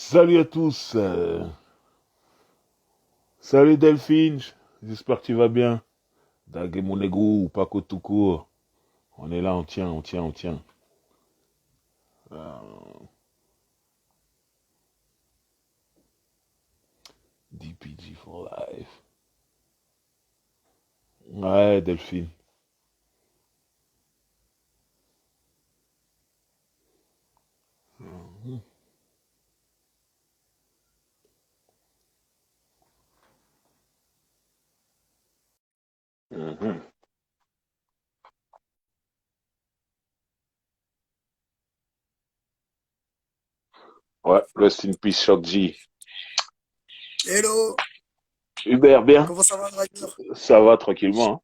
Salut à tous. Salut Delphine. J'espère que tu vas bien. Dague mon ego ou Paco tout court. On est là, on tient, on tient, on tient. DPG for life. Ouais, Delphine. Mhm. Ouais, rest in peace, Shock G. Hello, Hubert, bien. comment ça va, Driver? Ça va tranquillement, hein.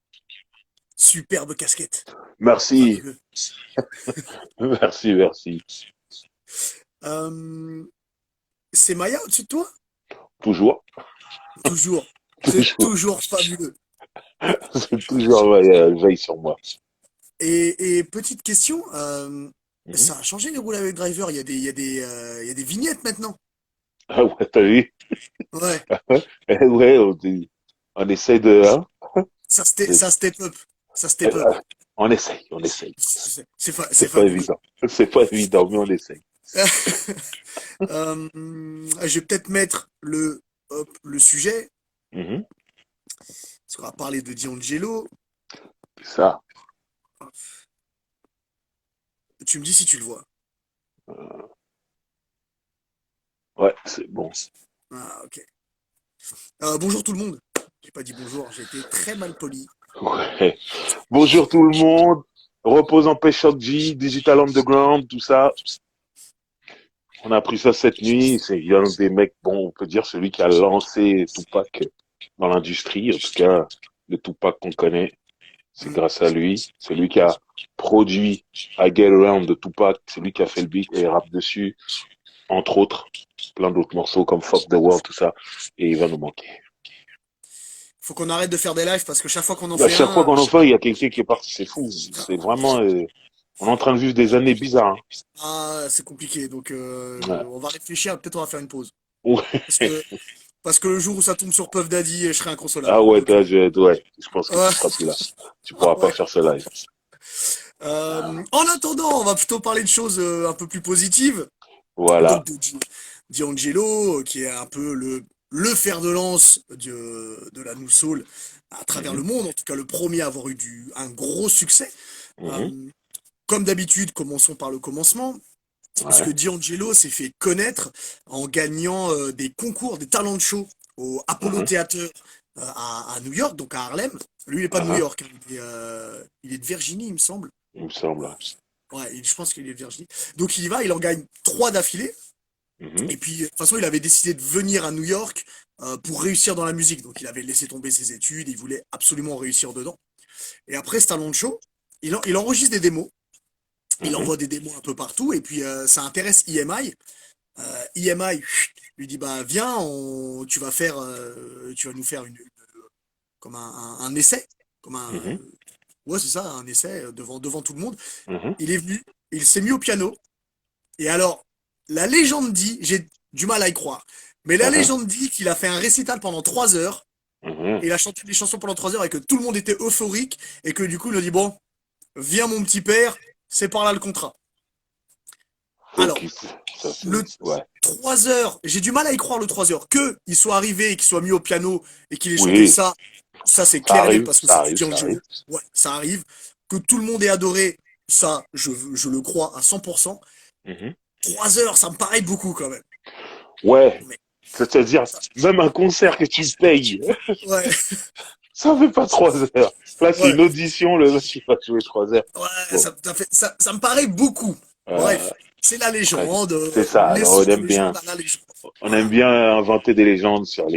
Superbe casquette, Merci. fabuleux. Merci, merci. Euh, c'est Maya au-dessus de toi? Toujours. Toujours, c'est Toujours. toujours fabuleux. C'est toujours veille sur moi. Et petite question, Mhm. ça a changé les roues avec Driver, il y a des vignettes maintenant. Ah ouais, t'as vu? Ouais, Ouais, on essaie de, hein, ça step up, ça step up. de- on essaye, on essaye. C'est C'est pas fabuleux. évident. C'est pas évident, mais on essaye. Je vais peut-être mettre le sujet, Mhm. parce qu'on va parler de D'Angelo. Ça, Tu me dis si tu le vois. ouais, c'est bon. Ah, ok. Bonjour tout le monde. J'ai pas dit bonjour, j'ai été très mal poli. Ouais. Bonjour tout le monde. Repose en paix, Shock G, Digital Underground, tout ça. On a appris ça cette nuit. C'est un des mecs, bon, on peut dire celui qui a lancé Tupac dans l'industrie. En tout cas, le Tupac qu'on connaît, c'est Hmm. grâce à lui. C'est lui qui a produit I Get Around de Tupac. C'est lui qui a fait le beat et rap dessus, entre autres. Plein d'autres morceaux comme Fuck the World, tout ça. Et il va nous manquer. Faut qu'on arrête de faire des lives parce que chaque fois qu'on en À fait chaque fois un, qu'on en fait, il y a quelqu'un qui est parti. C'est fou. C'est vraiment, on est en train de vivre des années bizarres, c'est compliqué. Donc hein. on va réfléchir, peut-être on va faire une pause. Ouais. Parce que, parce que le jour où ça tombe sur Puff Daddy, je serai Ah inconsolable. ouais, Donc ouais, je pense que ouais, tu seras plus là. Tu pourras pas ouais. faire ce live. En attendant, on va plutôt parler de choses un peu plus positives. Donc Voilà. D'Angelo, qui est un peu le fer de lance de la New Soul à travers le Mhm, monde, en tout cas le premier à avoir eu un gros succès. mhm, Euh, Comme d'habitude, commençons par le commencement, puisque ouais, D'Angelo s'est fait connaître en gagnant des concours, des talent show au Apollo mhm, Theater à New York, donc à Harlem. Lui, il n'est pas de New aha, York, hein, il est de Virginie, il me semble. il me semble. Ouais, je pense qu'il est de Virginie. Donc il y va, il en gagne trois d'affilée. Mhm, Et puis, de toute façon, il avait décidé de venir à New York pour réussir dans la musique. Donc il avait laissé tomber ses études, il voulait absolument réussir dedans. Et après ce talent show, il enregistre des démos. Il mhm, envoie des démos un peu partout et puis ça intéresse EMI. EMI lui dit bah viens, tu vas nous faire comme un essai, comme un mhm, ouais c'est ça, un essai devant tout le monde. mhm, Il est venu, il s'est mis au piano et alors la légende dit, j'ai du mal à y croire, mais la aha, légende dit qu'il a fait un récital pendant 3 heures mhm. et il a chanté des chansons pendant 3 heures et que tout le monde était euphorique et que du coup il a dit bon viens mon petit père, c'est par là le contrat. Faut Alors qu'il, ça le c'est, ouais. 3 heures, j'ai du mal à y croire le 3 heures. Que il soit arrivé et qu'il soit mis au piano et qu'il ait chanté Oui, ça c'est clair et net parce que ça c'est du arrive, ça arrive. D'Angelo. Ouais, ça arrive. Que tout le monde ait adoré, ça, je le crois à 100%. Mhm. 3 heures, ça me paraît beaucoup quand même. Ouais, Mais c'est-à-dire, ça, même un concert que tu payes, ouais, ça fait pas 3 heures. Là, c'est ouais, une audition, le mec, il va jouer 3 heures. ouais, Bon, ça me paraît beaucoup. euh, Bref, c'est la bref, légende. c'est ça. Alors, Laissons les légendes à la légende. on aime Voilà. bien inventer des légendes sur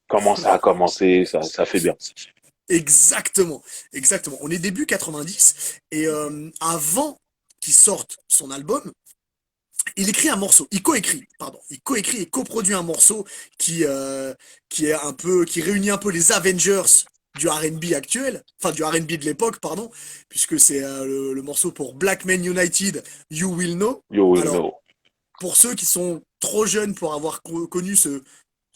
comment ça a commencé, ça fait bien. Exactement, exactement. On est début 90 et avant qu'il sorte son album, il écrit un morceau, il coécrit, pardon, il coécrit et coproduit un morceau qui qui est un peu, qui réunit un peu les Avengers du R&B actuel, enfin du R&B de l'époque, pardon, puisque c'est le morceau pour Black Men United, You Will Know. You will Alors know. pour ceux qui sont trop jeune pour avoir connu ce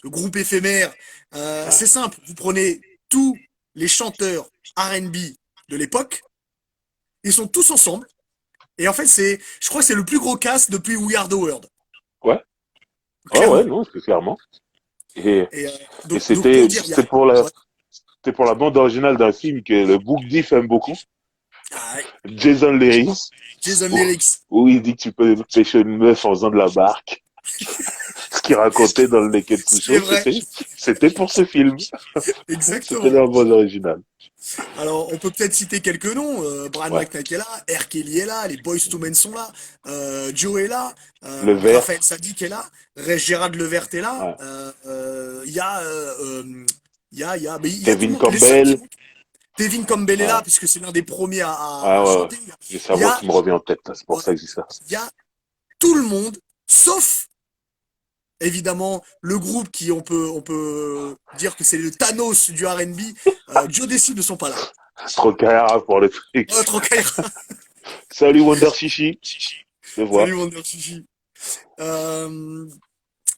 groupe éphémère. Ouais. C'est simple, vous prenez tous les chanteurs R&B de l'époque, ils sont tous ensemble. Et en fait, je crois que c'est le plus gros cast depuis We Are the World, Ouais. Oh ouais, clairement. non, c'est clairement. Et, Et et donc pour dire, c'était ouais, c'était pour la bande originale d'un film que le Book Diff aime beaucoup, ah, Jason Leris, Jason où, Lyrics, où il dit que tu peux pêcher une meuf en faisant de la barque. Ce qu'il racontait dans le Naked Cool c'est Show, vrai, c'était pour ce film. C'était exactement. la bande originale. Alors, on peut peut-être citer quelques noms. Brian Ouais. McKnight est là, R. Kelly est là, les Boyz II Men sont là, Joe est là, Le Raphaël vert. Sadik est là, Gérard Levert est là. Ouais. Mais il y a tout le Kevin monde. Les seuls qui Campbell. manquent, Devin Campbell est là, Ouais. puisque c'est l'un des premiers Ouais, à ouais, ouais. chanter. J'ai sa Il y voix a, qui me revient en tête, là. C'est pour ouais, ça que je dis ça. il y a tout le monde, sauf évidemment le groupe qui on peut dire que c'est le Thanos du R&B. Joe Desi ne sont pas là. Trop carré pour le truc. Autre Kaira. Salut Wonder Chichi. Je vois. Salut Wonder Chichi. Euh,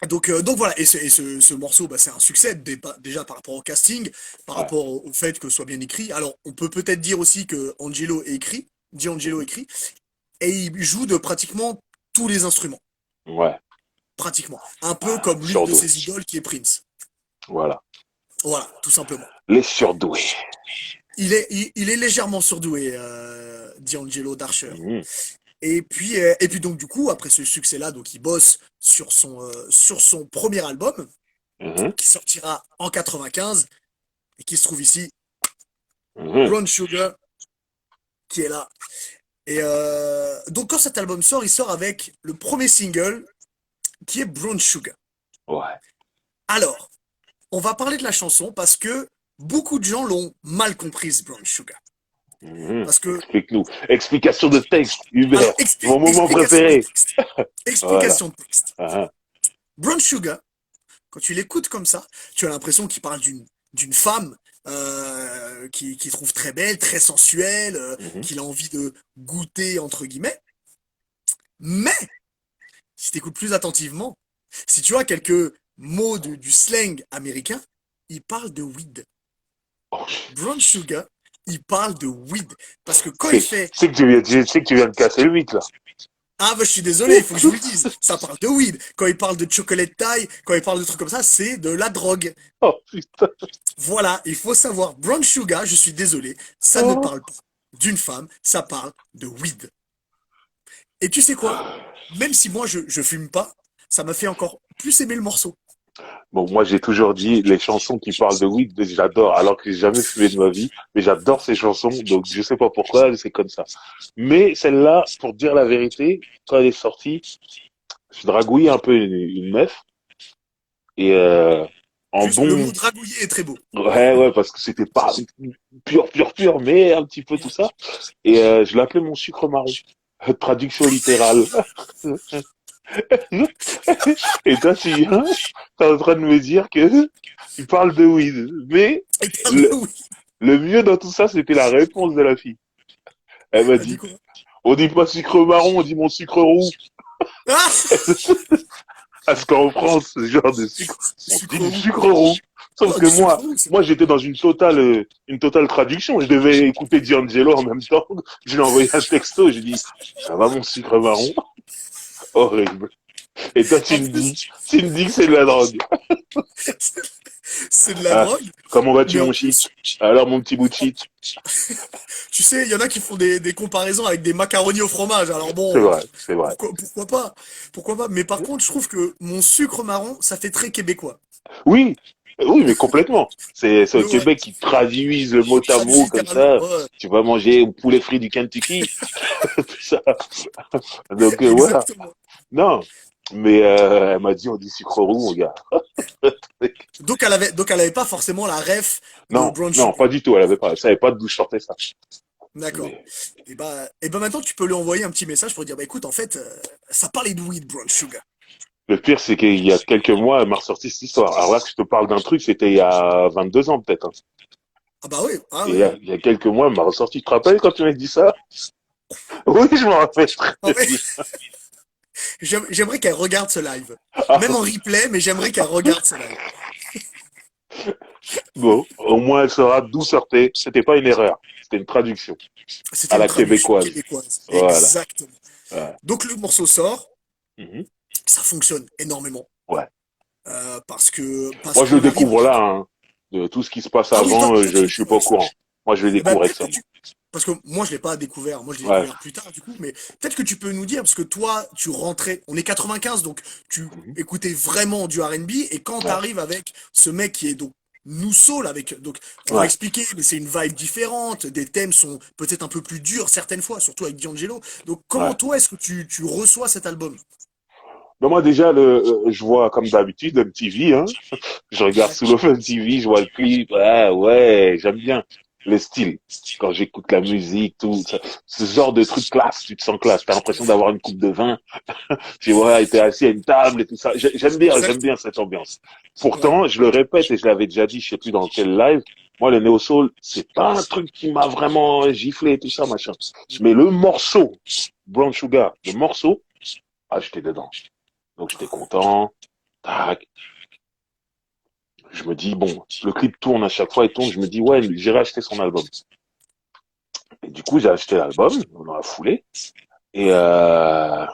donc voilà, et ce morceau, bah, c'est un succès déjà par rapport au casting, par Ouais. rapport au fait que ce soit bien écrit. Alors, on peut peut-être dire aussi que D'Angelo Mhm. écrit, et il joue de pratiquement tous les instruments, Ouais. pratiquement. Un peu Ah, comme l'une de surdoué. ses idoles qui est Prince. Voilà. Voilà, tout simplement. Les surdoués. Il est légèrement surdoué, D'Angelo Darcher. Mhm. Et puis donc du coup, après ce succès-là, donc il bosse sur son premier album, Mhm. qui sortira en 95 et qui se trouve ici, Mhm. Brown Sugar, qui est là. Et donc quand cet album sort, il sort avec le premier single qui est Brown Sugar. Ouais. Alors, on va parler de la chanson parce que beaucoup de gens l'ont mal comprise, Brown Sugar. Mhm. Parce que, Explique-nous. Explication de texte, alors, Hubert. Mon moment explication de préféré. texte. Voilà. Explication de texte. Ah, Brown Sugar, quand tu l'écoutes comme ça, tu as l'impression qu'il parle d'une femme qui trouve très belle, très sensuelle, mhm. qu'il a envie de goûter entre guillemets. Mais si tu écoutes plus attentivement, si tu as quelques mots du slang américain, il parle de weed. Oh, Brown Sugar, il parle de weed parce que quand il fait je sais que tu viens de casser le mythe, là. ah bah je suis désolé, il faut que je vous le dise, ça parle de weed. Quand il parle de chocolate taille, quand il parle de trucs comme ça, c'est de la drogue. Oh, putain. Voilà, il faut savoir, brown sugar, je suis désolé, ça ne Oh. parle pas d'une femme, ça parle de weed. Et tu sais quoi? Même si moi je fume pas, ça m'a fait encore plus aimer le morceau. Bon, moi, j'ai toujours dit, les chansons qui parlent de weed, j'adore, alors que j'ai jamais fumé de ma vie, mais j'adore ces chansons, donc je sais pas pourquoi, c'est comme ça. Mais celle-là, pour dire la vérité, quand elle est sortie, je dragouillais un peu une meuf, et en Juste le bon, mot dragouiller est très beau. ouais, ouais, parce que c'était pas pur, mais un petit peu tout ça, et je l'appelais mon sucre marron. Traduction littérale. Et toi, tu viens, t'es en train de me dire que tu parles de weed. Mais Il parle de le, weed. le mieux dans tout ça, c'était la réponse de la fille. Elle m'a Elle dit dit, quoi? on dit pas sucre marron, on dit mon sucre roux. Ah, Parce qu'en France, ce genre de sucre, on dit sucre du roux. sucre roux. Sauf Oh, que du sucre roux, c'est moi, j'étais dans une totale traduction. Je devais écouter D'Angelo en même temps. Je lui ai envoyé un texto, j'ai dit, ça va mon sucre marron? Horrible. Et toi, en plus, tu me dis que c'est de la drogue. c'est de la Ah, drogue, comment vas-tu, mais en mon shit? plus, Alors, mon petit bout de shit? tu sais, il y en a qui font des comparaisons avec des macaronis au fromage. Alors C'est bon, vrai, c'est vrai. pourquoi pas? Pourquoi pas? Mais par contre, je trouve que mon sucre marron, ça fait très québécois. Oui, oui, mais complètement. C'est au Ouais, Québec qui traduisent le mot à mot traduit comme littéralement. ça. Ouais, Tu vas manger au poulet frit du Kentucky, tout ça. Donc voilà. exactement. Non, mais elle m'a dit on dit sucre roux, mon gars. Donc elle avait pas forcément la ref de Non, Brown non, Sugar. pas du tout. Elle savait pas d'où je sortais ça. D'accord. Mais Et bah maintenant, tu peux lui envoyer un petit message pour dire, bah écoute, en fait, ça parlait de weed, Brown Sugar. le pire, c'est qu'il y a quelques mois, elle m'a ressorti cette histoire. Alors là, que je te parle d'un truc, c'était il y a 22 ans peut-être, hein. Ah bah oui, ah Et oui. il y a quelques mois, elle m'a ressorti. Tu te rappelles quand tu m'as dit ça? Oui, je m'en rappelle Ah très ouais. bien. J'aimerais qu'elle regarde ce live. Ah, Même en replay, mais j'aimerais qu'elle regarde ce live. bon, au moins elle saura d'où sortait. C'était pas une erreur, c'était une traduction C'était à une la traduction québécoise. québécoise. Voilà. Exactement. Ouais. Donc le morceau sort, Mhm. ça fonctionne énormément. Ouais. Parce Moi, je le qu'on arrive découvre avec. là, hein. De tout ce qui se passe Ah oui, toi, avant, toi tu je suis découvres pas au avec ça. courant. Moi, je le Eh ben, découvre avec peut-être ça, que moi. tu. Parce que moi, je l'ai pas découvert. Moi, je l'ai Ouais. découvert plus tard, du coup. Mais peut-être que tu peux nous dire, parce que toi, tu rentrais. On est 95, donc tu Mhm. écoutais vraiment du R&B. Et quand tu Ouais. arrives avec ce mec qui est donc New Soul, avec. Donc, on va Ouais. expliquer, mais c'est une vibe différente. Des thèmes sont peut-être un peu plus durs certaines fois, surtout avec D'Angelo. Donc, comment Ouais. toi, est-ce que tu reçois cet album? Ben moi, déjà, je vois comme d'habitude MTV, hein. Je regarde Ouais. sous le MTV, je vois le clip. Ouais, ouais, j'aime bien le style. Quand j'écoute la musique, tout, ça, ce genre de truc classe, tu te sens classe. T'as l'impression d'avoir une coupe de vin. Tu vois, t'es assis à une table et tout ça. J'aime Exact. bien cette ambiance. Ouais. Pourtant, je le répète et je l'avais déjà dit, je sais plus dans quel live. Moi, le néo soul, c'est pas un truc qui m'a vraiment giflé et tout ça, machin. Mais le morceau, Brown Sugar, le morceau, ah, j'étais dedans. Donc, j'étais content. Tac. Je me dis, bon, le clip tourne à chaque fois, il tourne. Je me dis, ouais, j'irai acheter son album. Et du coup, j'ai acheté l'album dans la foulée. Et Ouais.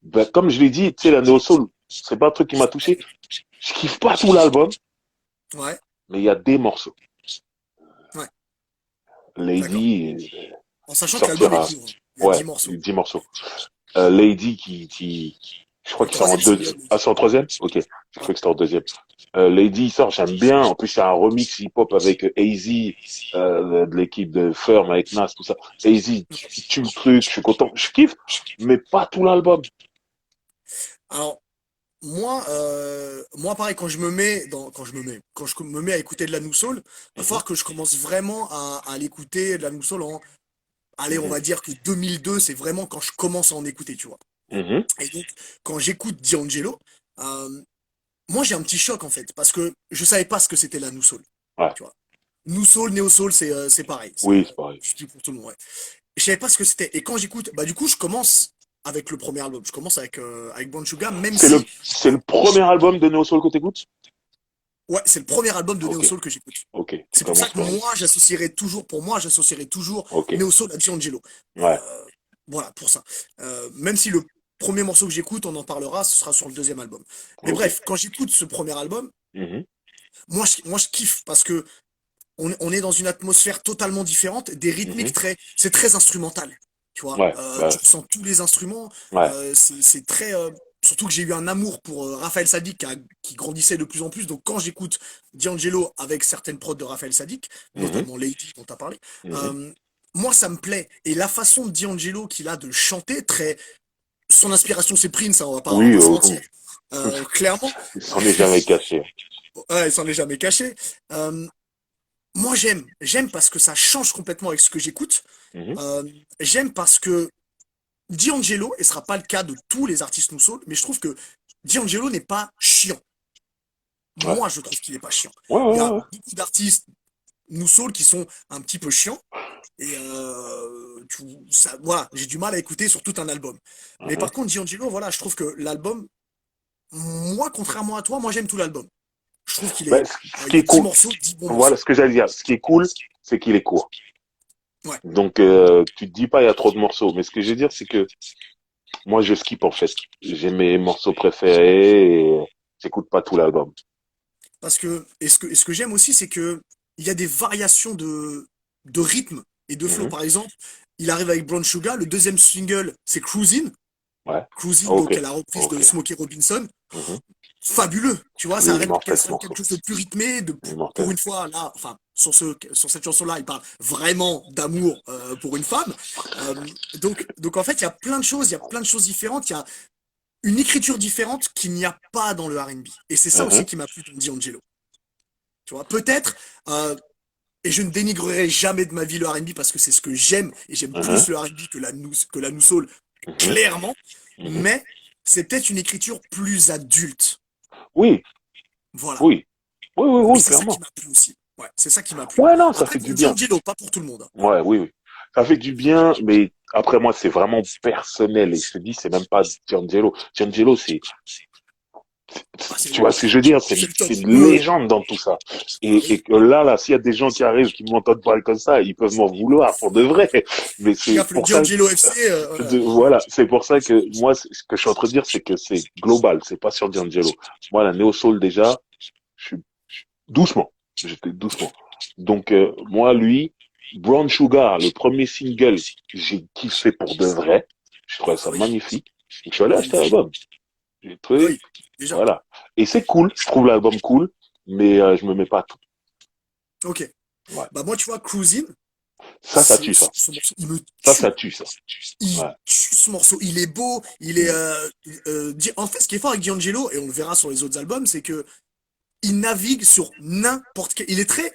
ben, comme je l'ai dit, tu sais, la néo soul, c'est pas un truc qui m'a touché. Je kiffe pas tout l'album, Ouais. mais il y a des morceaux. Ouais. D'accord. Lady, En qui sachant que l'album est sortira. court, hein. Il y a 10 Ouais, morceaux. 10 morceaux. Lady je crois Le qu'il sort en troisième deux. single. Ah, c'est en troisième? Ok. J'ai Ouais. cru que c'était en deuxième. Lady, il sort, j'aime bien. En plus, c'est un remix hip-hop avec AZ, de l'équipe de Firm avec Nas, tout ça. AZ, il tue le truc, je suis content. Je kiffe, mais pas tout l'album. Alors, moi, pareil, quand je me mets à écouter de la New Soul, va Mhm, falloir que je commence vraiment à l'écouter de la New Soul allez, on mhm, va dire que 2002, c'est vraiment quand je commence à en écouter, tu vois. mhm. Et donc, quand j'écoute D'Angelo, euh, moi, j'ai un petit choc, en fait, parce que je savais pas ce que c'était la New Soul, Ouais. tu vois. New Soul, Neo Soul, c'est pareil. Oui, c'est pareil. Je dis pour tout le monde, ouais. Je savais pas ce que c'était. Et quand j'écoute, bah du coup, je commence avec le premier album. Je commence avec Brown Sugar, même si, C'est le premier album de Neo Soul que t'écoutes? ouais, c'est le premier album de Neo Ok, Soul que j'écoute. ok. Tu C'est pour ça commences que par lui. moi, j'associerais toujours Ok. Neo Soul à D'Angelo. Ouais. Voilà, pour ça. Même si le premier morceau que j'écoute, on en parlera, ce sera sur le deuxième album. Mais Ok. bref, quand j'écoute ce premier album, Mhm, moi, je kiffe parce que on est dans une atmosphère totalement différente, des rythmiques mhm. c'est très instrumental. Tu vois, Ouais, tu ouais, ressens tous les instruments, ouais. c'est très, surtout que j'ai eu un amour pour Raphaël Saadiq qui grandissait de plus en plus. Donc quand j'écoute D'Angelo avec certaines prods de Raphaël Saadiq, Mhm, notamment Lady dont tu as parlé, mhm. euh, moi ça me plaît. Et la façon de D'Angelo qu'il a de chanter, très, son inspiration c'est Prince, hein, on Oui, va se mentir. Clairement, il s'en est jamais caché. ouais, il s'en est jamais caché. Euh, Moi, j'aime parce que ça change complètement avec ce que j'écoute. Mhm, Euh, J'aime parce que D'Angelo, et ce sera pas le cas de tous les artistes New Soul, mais je trouve que D'Angelo n'est pas chiant. ouais. Moi, je trouve qu'il est pas chiant. Ouais, Il y ouais, a ouais. beaucoup d'artistes New Soul qui sont un petit peu chiants. Et voilà, j'ai du mal à écouter sur tout un album. Mais Mhm. par contre, D'Angelo, voilà, je trouve que l'album, moi, contrairement à toi, moi j'aime tout l'album. Je trouve Ben, ce il qui y a est 10 cool, morceaux, 10 bons voilà morceaux. ce que j'allais dire. Ce qui est cool, c'est qu'il est court. Ouais. Donc, tu te dis pas il y a trop de morceaux. Mais ce que je veux dire, c'est que moi, je skip en fait. J'ai mes morceaux préférés et j'écoute pas tout l'album. Parce que, et ce que j'aime aussi, c'est que il y a des variations de rythme et de flow. Mhm. Par exemple, il arrive avec Brown Sugar, le deuxième single, c'est Cruisin'. Ouais. Cruisin', Ok. donc, la reprise de Ok. Smokey Robinson. Mhm. Fabuleux. Tu vois, Oui, ça rend quelque mortel. chose de plus rythmé, pour Mortel. une fois, là, enfin, sur cette chanson-là, il parle vraiment d'amour pour une femme. Donc, en fait, il y a plein de choses, il y a plein de choses différentes. Il y a une écriture différente qu'il n'y a pas dans le R&B. Et c'est ça aussi Mhm. qui m'a plu dans D'Angelo. Tu vois, peut-être, euh, et je ne dénigrerai jamais de ma vie le R&B parce que c'est ce que j'aime, et j'aime Mhm. plus le R&B que la New Soul, Mhm. clairement, Mhm. mais c'est peut-être une écriture plus adulte. Oui, Voilà. oui. Oui, oui, Et oui, c'est ça qui clairement. m'a plu aussi. Ouais, c'est ça qui m'a plu. Ouais, non, ça Après, fait du pour bien. D'Angelo, pas pour tout le monde, hein. Ouais, oui, oui. Ça fait du bien, mais Après, moi, c'est vraiment personnel. Et je te dis, c'est même pas D'Angelo. D'Angelo, Ah, c'est tu vois ce que je veux dire? c'est le top. C'est une légende dans tout ça. Bah Et oui. que là, s'il y a des gens qui arrivent, qui m'entendent parler comme ça, ils peuvent m'en vouloir pour de vrai. Mais Fais c'est gaffe, le pour ça, D'Angelo FC, voilà. voilà, c'est pour ça que moi, ce que je suis en train de dire, c'est que c'est global. C'est pas sur D'Angelo. Moi, la Neo Soul, déjà, je suis doucement. J'étais doucement. Donc, moi, lui, Brown Sugar, le premier single, j'ai kiffé pour de vrai. Je trouvais Bah ça oui, magnifique. Donc, je suis allé acheter magnifique. l'album. J'ai Bah trouvé, oui, déjà. voilà. Et c'est cool. Je trouve l'album cool, mais je me mets pas à tout. Ok. Ouais. Bah moi, tu vois, Cruising, Ça tue, ça. ce morceau, il me Ça tue. tue, ça. Il Ouais. tue ce morceau. Il est beau. Il est. Mm. En fait, ce qui est fort avec D'Angelo, et on le verra sur les autres albums, c'est que il navigue sur n'importe quel. Il est très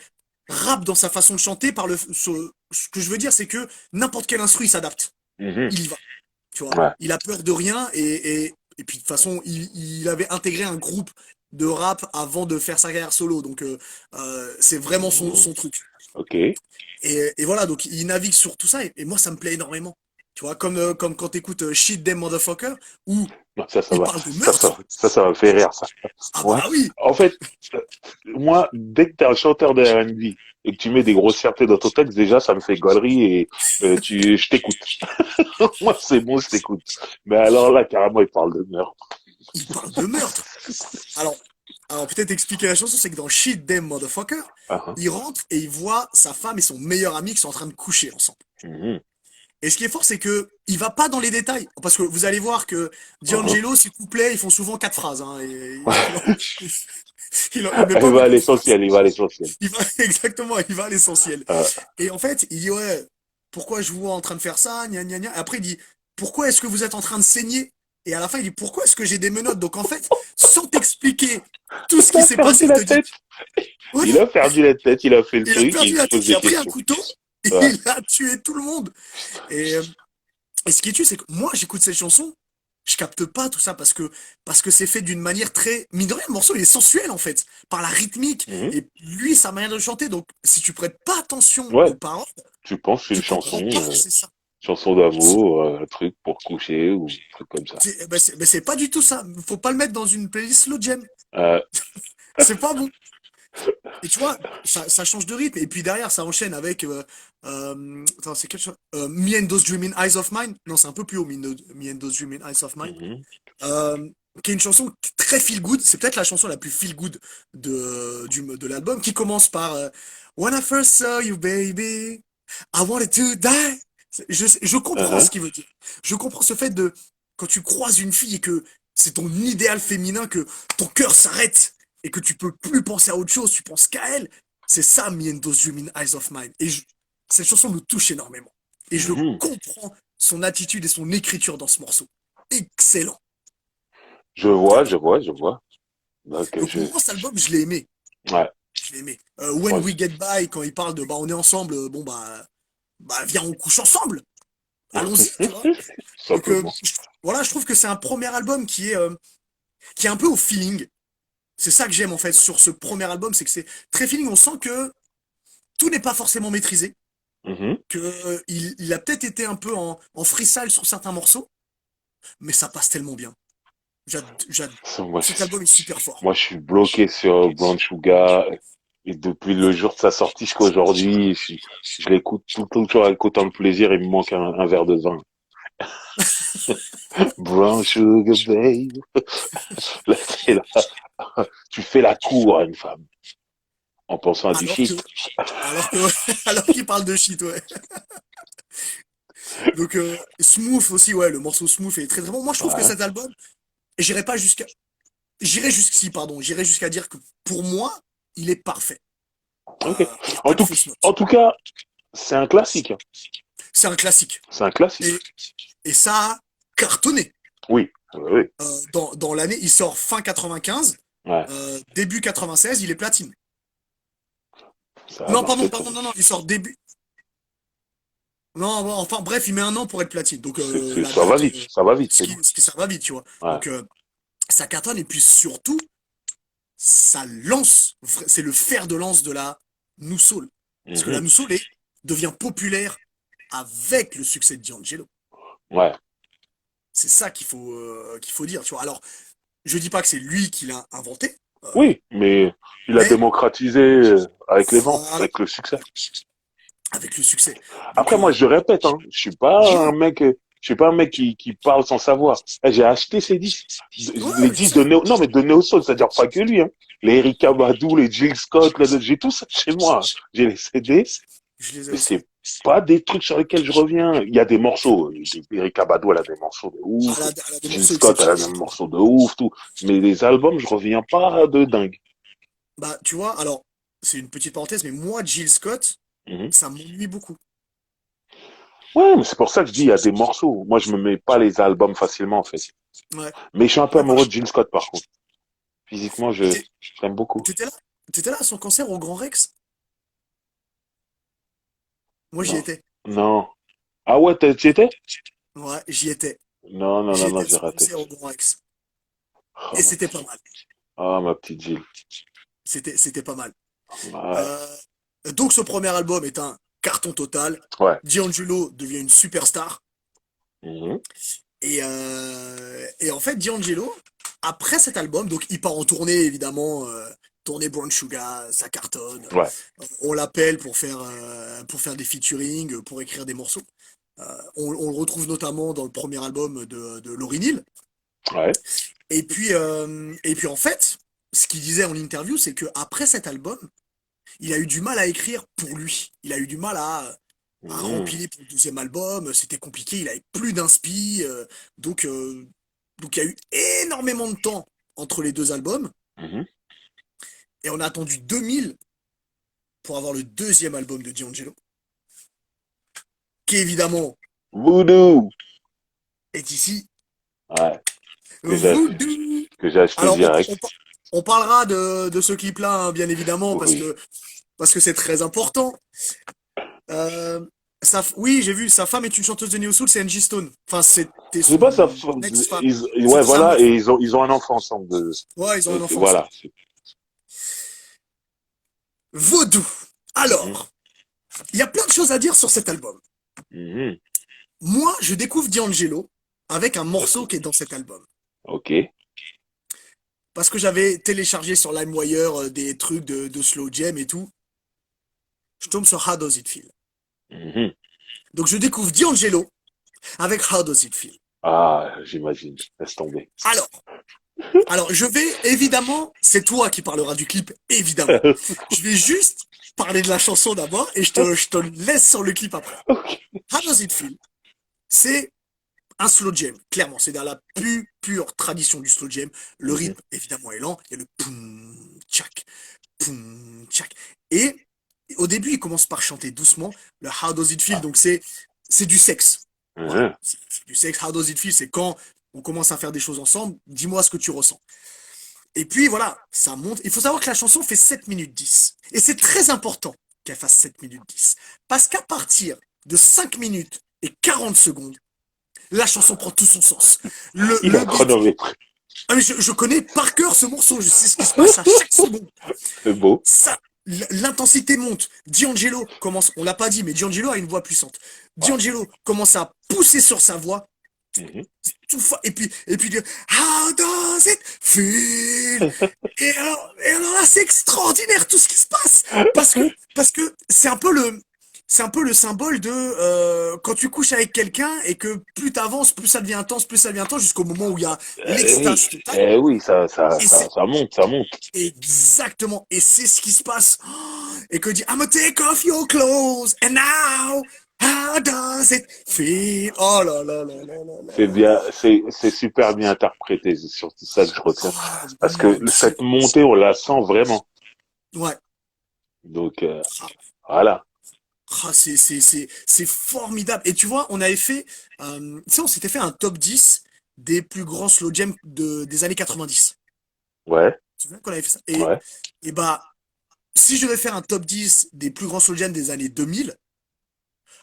rap dans sa façon de chanter. Ce que je veux dire, c'est que n'importe quel instru, il s'adapte. Mhm. Il y va. Tu vois. Ouais. Il a peur de rien. Et puis, de toute façon, il avait intégré un groupe de rap avant de faire sa carrière solo. Donc, c'est vraiment Mhm. son truc. Ok. Et voilà, donc il navigue sur tout ça, et moi ça me plaît énormément. Tu vois, comme quand t'écoutes Shit Them Motherfucker, où Non, ça il va. parle de meurtre. Ça me fait rire, ça. Ah Ouais. bah oui, En fait, euh, moi, dès que t'es un chanteur de R&B et que tu mets des grosses fiertés dans ton texte, déjà, ça me fait gaulerie et je t'écoute. Moi, c'est bon, je t'écoute. Mais alors là, carrément, il parle de meurtre. il parle de meurtre. Alors, alors peut-être expliquer la chanson, c'est que dans Shit Them Motherfucker, Ah, ah. il rentre et il voit sa femme et son meilleur ami qui sont en train de coucher ensemble. Mhm. Et ce qui est fort, c'est que il va pas dans les détails. Parce que vous allez voir que Ah, ah. D'Angelo, ses couplets, ils font souvent quatre phrases. Hein, et il met Il pas va à beaucoup de phrases. l'essentiel, il va à l'essentiel. Il va, exactement, il va à l'essentiel. Euh, Et en fait, il dit, ouais, pourquoi je vous vois en train de faire ça, gna gna gna. Et après, il dit, pourquoi est-ce que vous êtes en train de saigner? Et à la fin, il dit, pourquoi est-ce que j'ai des menottes? Donc en fait, sans t'expliquer tout ce il qui a s'est perdu passé, il la te dit, tête. voilà, Il a perdu la tête, il a fait le il a truc, perdu il la se pose tête, il des a pris un questions. couteau, et Ouais. il a tué tout le monde. Et, euh, et ce qui tue, c'est que moi, j'écoute cette chanson, je capte pas tout ça parce que c'est fait d'une manière très, mine de rien, le morceau il est sensuel en fait, par la rythmique Mhm. et lui sa manière de chanter. Donc si tu prêtes pas attention Ouais. aux paroles, Tu penses que c'est une tu comprends chanson, pas que c'est ça. chanson d'amour, un truc pour coucher ou un truc comme ça. Ben c'est pas du tout ça. Faut pas le mettre dans une playlist slow jam. Euh, C'est pas bon. Et tu vois, ça change de rythme. Et puis derrière, ça enchaîne avec. Attends, c'est quelque chose. Me and Those Dreaming Eyes of Mine. Non, c'est un peu plus haut, Me and Those Dreaming Eyes of Mine. mhm. Qui est une chanson très feel good. C'est peut-être la chanson la plus feel good de l'album, qui commence par When I first saw you, baby, I wanted to die. Je comprends Uh-huh. ce qu'il veut dire. Je comprends ce fait de, quand tu croises une fille et que c'est ton idéal féminin, que ton cœur s'arrête et que tu peux plus penser à autre chose, tu penses qu'à elle. C'est ça, Me and Those Dreaming Eyes of Mine. Cette chanson me touche énormément. Et je Mhm. comprends son attitude et son écriture dans ce morceau. Excellent. Je vois, je vois, je vois. Donc, Donc moi, cet album, je l'ai aimé. ouais, Je l'ai aimé. When moi, We Get By, quand il parle de bah on est ensemble, bon bah viens on couche ensemble. Allons-y, tu vois. Donc simplement. voilà, je trouve que c'est un premier album qui est un peu au feeling. C'est ça que j'aime en fait sur ce premier album, c'est que c'est très feeling. On sent que tout n'est pas forcément maîtrisé, Mhm. que il a peut-être été un peu en freestyle sur certains morceaux, mais ça passe tellement bien. Moi, Cet album est super fort. moi, je suis bloqué sur Brown Sugar et depuis le jour de sa sortie jusqu'à aujourd'hui, je l'écoute toujours avec autant de plaisir. Il me manque un verre de vin. Brown Sugar, babe. Là, t'es là. Tu fais la cour à une femme en pensant à du Alors que, shit. alors que, alors qu'il parle de shit, ouais. Donc Smooth aussi, ouais, le morceau Smooth est très très bon. Moi, je trouve que Ouais. cet album, j'irai pas jusqu'à, j'irai jusqu'ici, pardon, j'irai jusqu'à dire que pour moi, il est parfait. Ok. Il n'y a pas de fausse En note. tout cas, c'est un classique. C'est un classique. C'est un classique. Et, et ça a cartonné. Oui. Oui, oui. Dans l'année, il sort fin 95, Ouais. début 96, il est platine. Ça a Non, marché pardon, très pardon, vite. non, non, il sort début. Non, bon, enfin bref, il met un an pour être platine. Donc la Ça va date, vite. Ça va vite, c'est bon. ce qui ça va vite, tu vois. Ouais. Donc ça cartonne et puis surtout, ça lance, c'est le fer de lance de la New Soul. Parce que la Mhm. New Soul devient populaire avec le succès de D'Angelo. Ouais. C'est ça qu'il faut dire, tu vois. Alors, je dis pas que c'est lui qui l'a inventé, euh, Oui, mais il a mais démocratisé avec les ventes, voilà, avec le succès. avec le succès. Donc, Après, moi, je répète, hein, dis-moi. je suis pas un mec qui parle sans savoir. Eh, j'ai acheté ces disques, les Ouais, je disques sais. de Néo, non, mais de Neo Soul, c'est-à-dire pas que lui, hein. Les Erykah Badu, les Jill Scott, j'ai tout ça chez moi, hein. J'ai les CD, Je les ai mais aussi. c'est pas des trucs sur lesquels je reviens. Il y a des morceaux. Erykah Badu, elle a des morceaux de ouf. Elle a des Jill morceaux Scott, elle a exceptionnels. des morceaux de ouf, tout. Mais les albums, je reviens pas de dingue. Bah, tu vois, alors, c'est une petite parenthèse, mais moi, Jill Scott, Mhm. ça m'ennuie beaucoup. Ouais, mais c'est pour ça que je dis, il y a des morceaux. Moi, je me mets pas les albums facilement, en fait. Ouais. Mais je suis un peu Ouais, bah, amoureux de Jill Scott, par contre. Physiquement, t'étais, je l'aime beaucoup. t'étais là? T'étais là à son concert au Grand Rex? Moi, j'y Non. étais. Non. Ah ouais, t'y étais? Ouais, j'y étais. Non, non, J'y non, non, étais à j'ai son raté. concert au Grand Rex. Ah, Et c'était pas mal. ma petite Jill. C'était pas mal. Ouais. Euh, donc, ce premier album est un carton total. Ouais. D'Angelo devient une superstar. Mhm. Et en fait, D'Angelo, après cet album, donc il part en tournée, évidemment, tournée Brown Sugar, ça cartonne. Ouais. On l'appelle pour faire des featuring, pour écrire des morceaux. On le retrouve notamment dans le premier album de Lauryn Hill. Ouais. Et puis en fait, ce qu'il disait en interview, c'est que après cet album, il a eu du mal à écrire pour lui. Il a eu du mal à Mhm. remplir pour le deuxième album. C'était compliqué. Il avait plus d'inspi. Donc, euh, donc il y a eu énormément de temps entre les deux albums. Mhm. Et on a attendu 2000 pour avoir le deuxième album de D'Angelo, qui évidemment Voodoo. est ici. Ouais. Que j'ai acheté, Voodoo. que j'ai acheté Alors, direct. on parlera de ce clip-là, hein, bien évidemment, Oui. parce que c'est très important. Euh, oui, j'ai vu, sa femme est une chanteuse de Neo Soul, c'est Angie Stone. Enfin, c'était C'est pas ça. son ex-femme. Ouais, C'était sa voilà. meuf. Et ils ont un enfant ensemble. Ouais, ils ont un enfant ensemble. Voilà. Vaudou. Mhm. Alors, il y a plein de choses à dire sur cet album. Mhm. Moi, je découvre D'Angelo avec un morceau qui est dans cet album. Ok. Parce que j'avais téléchargé sur LimeWire des trucs de slow jam et tout. Je tombe sur How Does It Feel. Mhm. Donc je découvre D'Angelo avec How Does It Feel. Ah, j'imagine. Laisse tomber. Alors, alors je vais, évidemment, c'est toi qui parleras du clip, évidemment. Je vais juste parler de la chanson d'abord et je te laisse sur le clip après. Ok. How Does It Feel? C'est un slow jam, clairement. C'est dans la plus pure tradition du slow jam. Le Mhm. rythme, évidemment, est lent. Il y a le poum, tchak. Et au début, il commence par chanter doucement le How Does It Feel. Ah. Donc, c'est du sexe. Voilà. Mhm. C'est du sexe. How Does It Feel? C'est quand on commence à faire des choses ensemble. Dis-moi ce que tu ressens. Et puis, voilà, ça monte. Il faut savoir que la chanson fait 7 minutes 10. Et c'est très important qu'elle fasse 7 minutes 10. Parce qu'à partir de 5 minutes et 40 secondes, la chanson prend tout son sens. Il Le a beat. chronométré. Ah, mais je connais par cœur ce morceau, je sais ce qui se passe à chaque seconde. C'est beau. Ça, l'intensité monte. D'Angelo commence, on l'a pas dit, mais D'Angelo a une voix puissante. Ouais. D'Angelo commence à pousser sur sa voix. Mhm. Et puis, How does it feel? Et alors là, c'est extraordinaire tout ce qui se passe. Parce que c'est un peu le symbole de quand tu couches avec quelqu'un et que plus t'avances, plus ça devient intense jusqu'au moment où il y a Oui, l'extase totale. oui, Et c'est ça monte, ça monte. exactement, et c'est ce qui se passe. Et que dit, I'm gonna take off your clothes, and now, how does it feel? Oh là là là là là là C'est là là. bien, c'est super bien interprété, c'est surtout ça que je retiens. Ah, Parce mon que Dieu. cette montée, on la sent vraiment. Ouais. Donc, Ah, voilà. c'est formidable. Et tu vois, on avait fait, tu sais, on s'était fait un top 10 des plus grands slow jams des années 90. Ouais, Tu te souviens qu'on avait fait ça? ouais. Et bah, si je devais faire un top 10 des plus grands slow jams des années 2000,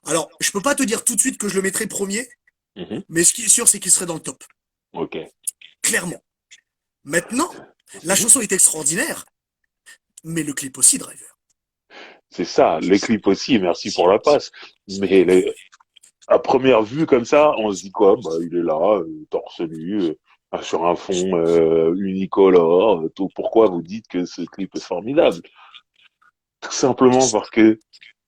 alors, je peux pas te dire tout de suite que je le mettrai premier, Mhm. mais ce qui est sûr, c'est qu'il serait dans le top. Ok. Clairement. Maintenant, la Mhm. chanson est extraordinaire, mais le clip aussi, Driver. C'est ça, les clips aussi, merci pour la passe. Mais à première vue comme ça, on se dit quoi? Bah, il est là, torse nu, sur un fond unicolore. Tout. Pourquoi vous dites que ce clip est formidable? Tout simplement parce que,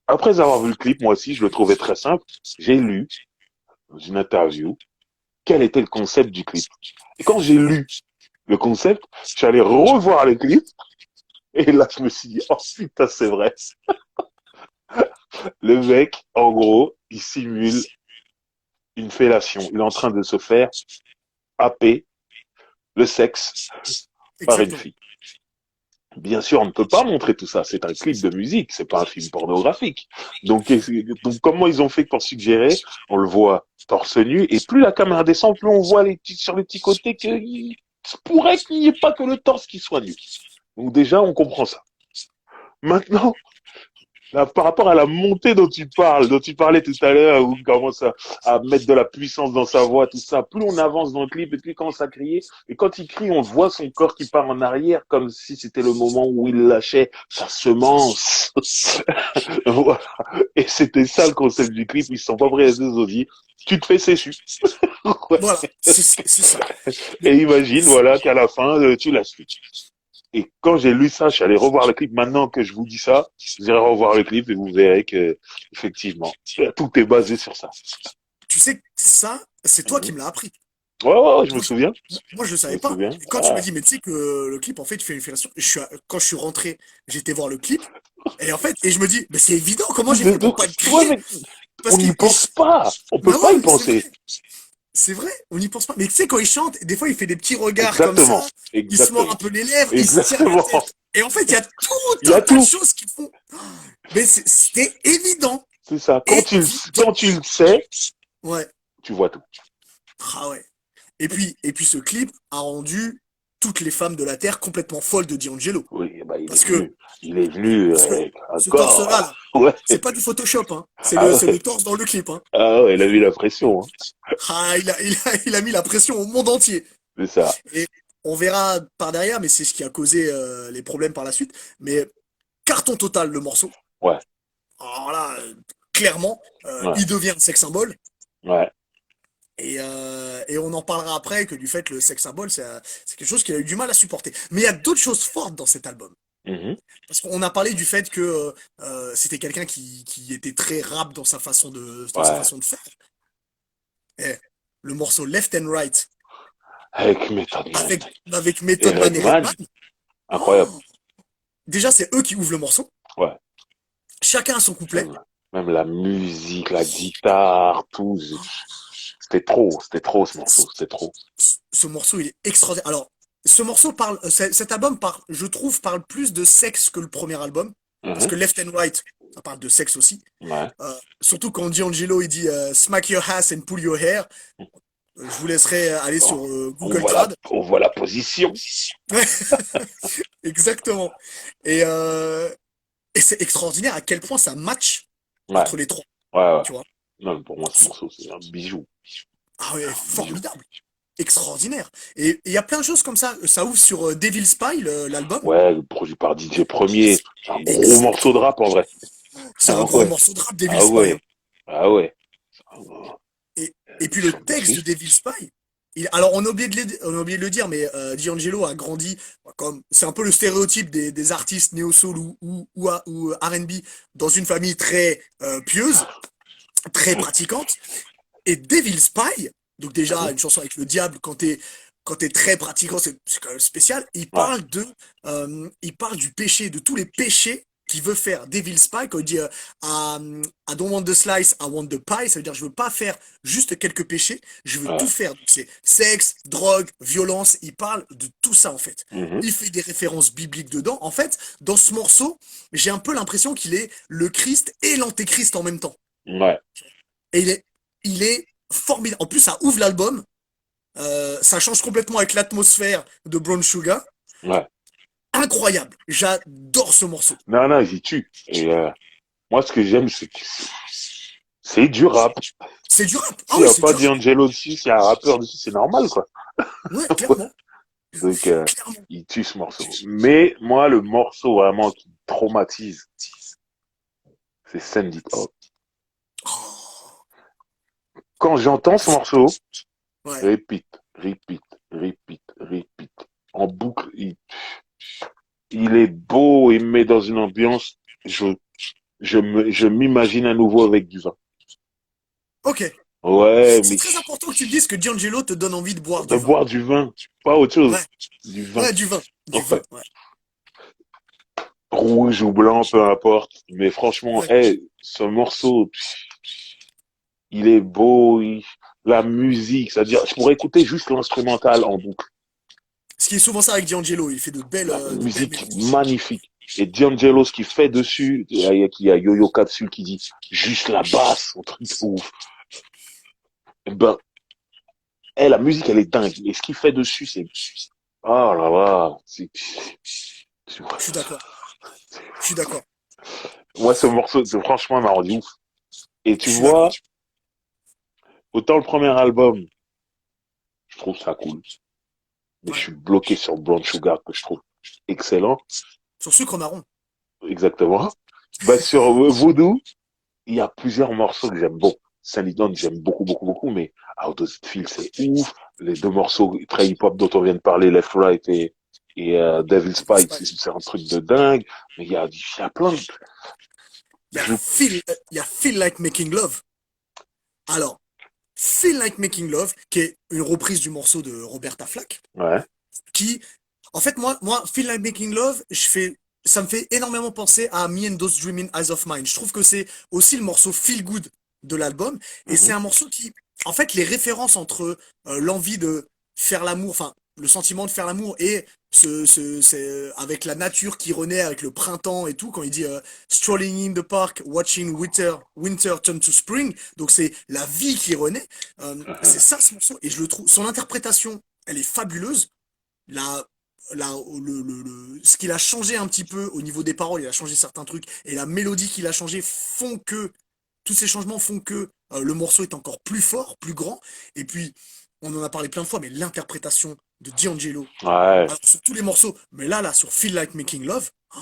après avoir vu le clip, moi aussi, je le trouvais très simple. J'ai lu dans une interview quel était le concept du clip. Et quand j'ai lu le concept, j'allais revoir le clip. Et là, je me suis dit, oh putain, c'est vrai. Le mec, en gros, il simule une fellation. Il est en train de se faire happer le sexe par une Exactement. fille. Bien sûr, on ne peut pas montrer tout ça. C'est un clip de musique, c'est pas un film pornographique. Donc comment ils ont fait pour suggérer? On le voit torse nu, et plus la caméra descend, plus on voit sur les petits côtés qu'il se pourrait qu'il n'y ait pas que le torse qui soit nu. Donc déjà, on comprend ça. Maintenant, là, par rapport à la montée dont tu parlais tout à l'heure, où il commence à mettre de la puissance dans sa voix, tout ça, plus on avance dans le clip et plus il commence à crier. Et quand il crie, on voit son corps qui part en arrière, comme si c'était le moment où il lâchait sa semence. Voilà. Et c'était ça le concept du clip. Ils se sont pas pris les deux audios. Tu te fais sécher. Ouais. Voilà, c'est ça. Mais Et imagine, voilà, qu'à la fin, tu lâches tout. Et quand j'ai lu ça, je suis allé revoir le clip. Maintenant que je vous dis ça, vous irez revoir le clip et vous verrez que, effectivement, tout est basé sur ça. tu sais que ça, c'est toi qui Mhm. me l'as appris. Ouais, ouais, ouais, je me Moi, souviens. moi, je le Je savais me pas. souviens. Et quand tu m'as Ah. dit, mais tu sais que le clip, en fait, il fait une fellation, quand je suis rentré, j'étais voir le clip. Et en fait, et je me dis, mais c'est évident, comment j'ai fait pour pas Ouais, crier? mais Parce on qu'il, n'y pense pas. On peut bah pas ouais, y mais c'est vrai. penser. C'est vrai, on n'y pense pas. Mais tu sais, quand il chante, des fois, il fait des petits regards comme Exactement. ça, il se mord un Exactement. peu les lèvres, il se tire la Exactement. tête. Et en fait, il y a Il tout y un a tas de tout. choses qui font. Mais c'était évident. C'est ça. Évident. Quand tu le sais, Ouais. tu vois tout. Ah ouais. Et puis ce clip a rendu toutes les femmes de la Terre complètement folles de D'Angelo. Oui, bah, il est Parce que, venu. Il est venu parce que avec un ce torse-là, corps. là, Ouais. c'est pas du Photoshop, hein. Ah C'est le ouais. torse dans le clip, hein. Ah ouais, il a vu la pression. Hein. Ah, il a mis la pression au monde entier. C'est ça. Et on verra par derrière, mais c'est ce qui a causé les problèmes par la suite. Mais carton total, le morceau. Ouais. Alors là, clairement, Ouais. il devient un sex symbole. Ouais. Et on en parlera après que du fait le sex symbole, c'est quelque chose qu'il a eu du mal à supporter. Mais il y a d'autres choses fortes dans cet album. Mhm. Parce qu'on a parlé du fait que c'était quelqu'un qui était très rap dans sa Ouais. façon de faire. Et le morceau Left and Right Avec Method Man avec et Method Man et Redman. Redman, Incroyable. déjà c'est eux qui ouvrent le morceau. Ouais. Chacun a son couplet. Même, même la musique, la guitare, tout. C'était trop ce morceau, c'était trop. Ce morceau, il est extraordinaire. Alors, ce morceau parle, cet album parle, je trouve, parle plus de sexe que le premier album. Parce Mhm. que Left and Right, ça parle de sexe aussi. Ouais. Surtout quand D'Angelo il dit smack your ass and pull your hair. Je vous laisserai aller Bon. sur Google Trad. On voit la position. Exactement. Et, euh, et c'est extraordinaire à quel point ça match Ouais. entre les trois. Ouais, ouais. Tu vois. Non, pour moi, ce morceau, c'est un bijou. Ah ouais, Un bijou. formidable. Extraordinaire. Et il y a plein de choses comme ça. Ça ouvre sur Devil Spy, l'album. Ouais, produit par DJ Premier. C'est un gros morceau de Exactement. rap, en vrai. C'est un Ah gros ouais. morceau de rap, Devil Ah Spy, hein. ouais. Ah ouais. Ah ouais. Et puis le Sur le texte de Swift. Devil Spy, alors on a oublié de le dire, mais D'Angelo a grandi comme c'est un peu le stéréotype des artistes néo-soul ou R&B dans une famille très pieuse, très pratiquante. Et Devil Spy, donc déjà Mhm. une chanson avec le diable quand t'es très pratiquant, c'est quand même spécial. Ouais. Il parle du péché, de tous les péchés qu'il veut faire. Devil Spy, quand il dit I don't want the slice, I want the pie, ça veut dire je veux pas faire juste quelques péchés, je veux tout Ouais. faire. Donc c'est sexe, drogue, violence. Il parle de tout ça en fait. Mhm. Il fait des références bibliques dedans. En fait, dans ce morceau, j'ai un peu l'impression qu'il est le Christ et l'antéchrist en même temps. Ouais. Et il est formidable. En plus, ça ouvre l'album. Ça change complètement avec l'atmosphère de Brown Sugar. Ouais. Incroyable. J'adore ce morceau. Non, non, j'y tue. Et moi, ce que j'aime, c'est que c'est du rap. C'est du rap. Ah S'il n'y oui, a c'est pas du rap. D'Angelo dessus, s'il y a un rappeur dessus, c'est normal, quoi. Ouais, clairement. Donc, Clairement. il tue ce morceau. Mais moi, le morceau vraiment qui me traumatise, c'est Send It Up. Oh. quand j'entends ce morceau, Ouais. repeat, repeat, repeat, repeat, en boucle, il est beau, il me met dans une ambiance, je m'imagine à nouveau avec du vin. Ok. Ouais, C'est mais très important que tu me dises que D'Angelo te donne envie de boire de du vin. boire du vin, pas autre Ouais. chose, du vin. Ouais, du vin. Du Ouais. vin. Ouais. Rouge ou blanc, peu importe. Mais franchement, Ouais. ce morceau, il est beau, la musique, c'est-à-dire, je pourrais écouter juste l'instrumental en boucle. Ce qui est souvent ça avec D'Angelo, il fait La de belles musique mélodies. magnifique. Et D'Angelo, ce qu'il fait dessus, il y a Yo-Yo Capsule qui dit juste la basse, un truc de ouf. Eh ben, la musique, elle est dingue. Et ce qu'il fait dessus, c'est, oh là là, Je suis d'accord. Je suis d'accord. moi, ce morceau, franchement, m'a rendu ouf. Et Je tu suis d'accord. vois, autant le premier album, je trouve ça cool. Mais je Ouais. suis bloqué sur Brown Sugar, que je trouve excellent. Sur Sucre Marron. Exactement. Bah, sur Voodoo, il y a plusieurs morceaux que j'aime. Bon, Sunny Dawn, j'aime beaucoup, beaucoup, beaucoup, mais Out of the Field, c'est ouf. Les deux morceaux très hip-hop dont on vient de parler, Left Right et Devil's David Spite, Spade. c'est un truc de dingue. Mais il y a plein de... Je... Il y a Feel Like Making Love. Alors, Feel Like Making Love, qui est une reprise du morceau de Roberta Flack, Ouais. qui, en fait, moi, Feel Like Making Love, ça me fait énormément penser à Me and Those Dreaming Eyes of Mine. Je trouve que c'est aussi le morceau Feel Good de l'album, et c'est Mhm. un morceau qui, en fait, les références entre l'envie de faire l'amour, enfin, le sentiment de faire l'amour et avec la nature qui renaît avec le printemps et tout, quand il dit strolling in the park, watching winter turn to spring, donc c'est la vie qui renaît. C'est Uh-huh. ça ce morceau, et je le trouve, son interprétation, elle est fabuleuse. La, ce qu'il a changé un petit peu au niveau des paroles, il a changé certains trucs, et la mélodie qu'il a changé font que, tous ces changements font que le morceau est encore plus fort, plus grand, et puis, on en a parlé plein de fois, mais l'interprétation de D'Angelo, Ouais. alors, sur tous les morceaux, mais là, sur Feel Like Making Love, oh,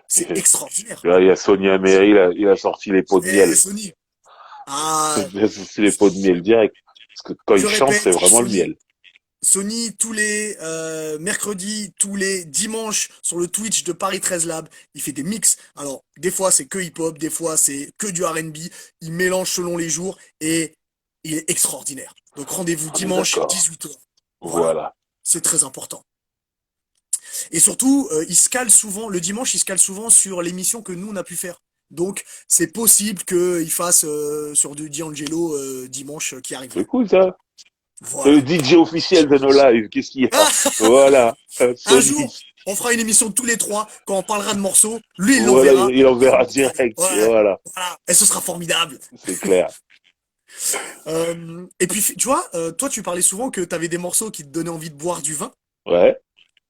c'est Et extraordinaire. là, il y a Sonia Mary, il a sorti les pots de Et miel. Sony, ah, Il a sorti les pots de miel direct. Parce que quand il je chante, c'est répète, vraiment le miel. Sony, tous les mercredis, tous les dimanches, sur le Twitch de Paris 13 Lab, il fait des mix. Alors, des fois, c'est que hip-hop, des fois, c'est que du R&B. Il mélange selon les jours et il est extraordinaire. Donc, rendez-vous On est dimanche, d'accord. 18h. Voilà, Voilà. c'est très important. Et surtout, il se cale souvent, le dimanche, il se cale souvent sur l'émission que nous, on a pu faire. Donc, c'est possible qu'il fasse sur du D'Angelo dimanche qui C'est arriverait. cool, ça. C'est le Voilà. DJ officiel de nos lives. Qu'est-ce qu'il y a? Ah, Voilà. un Sony. jour, on fera une émission tous les trois quand on parlera de morceaux. Lui, il Voilà, l'enverra. il Et enverra on- direct. ouais, Voilà. voilà. Et ce sera formidable. C'est clair. Et puis, tu vois, toi, tu parlais souvent que tu avais des morceaux qui te donnaient envie de boire du vin. Ouais.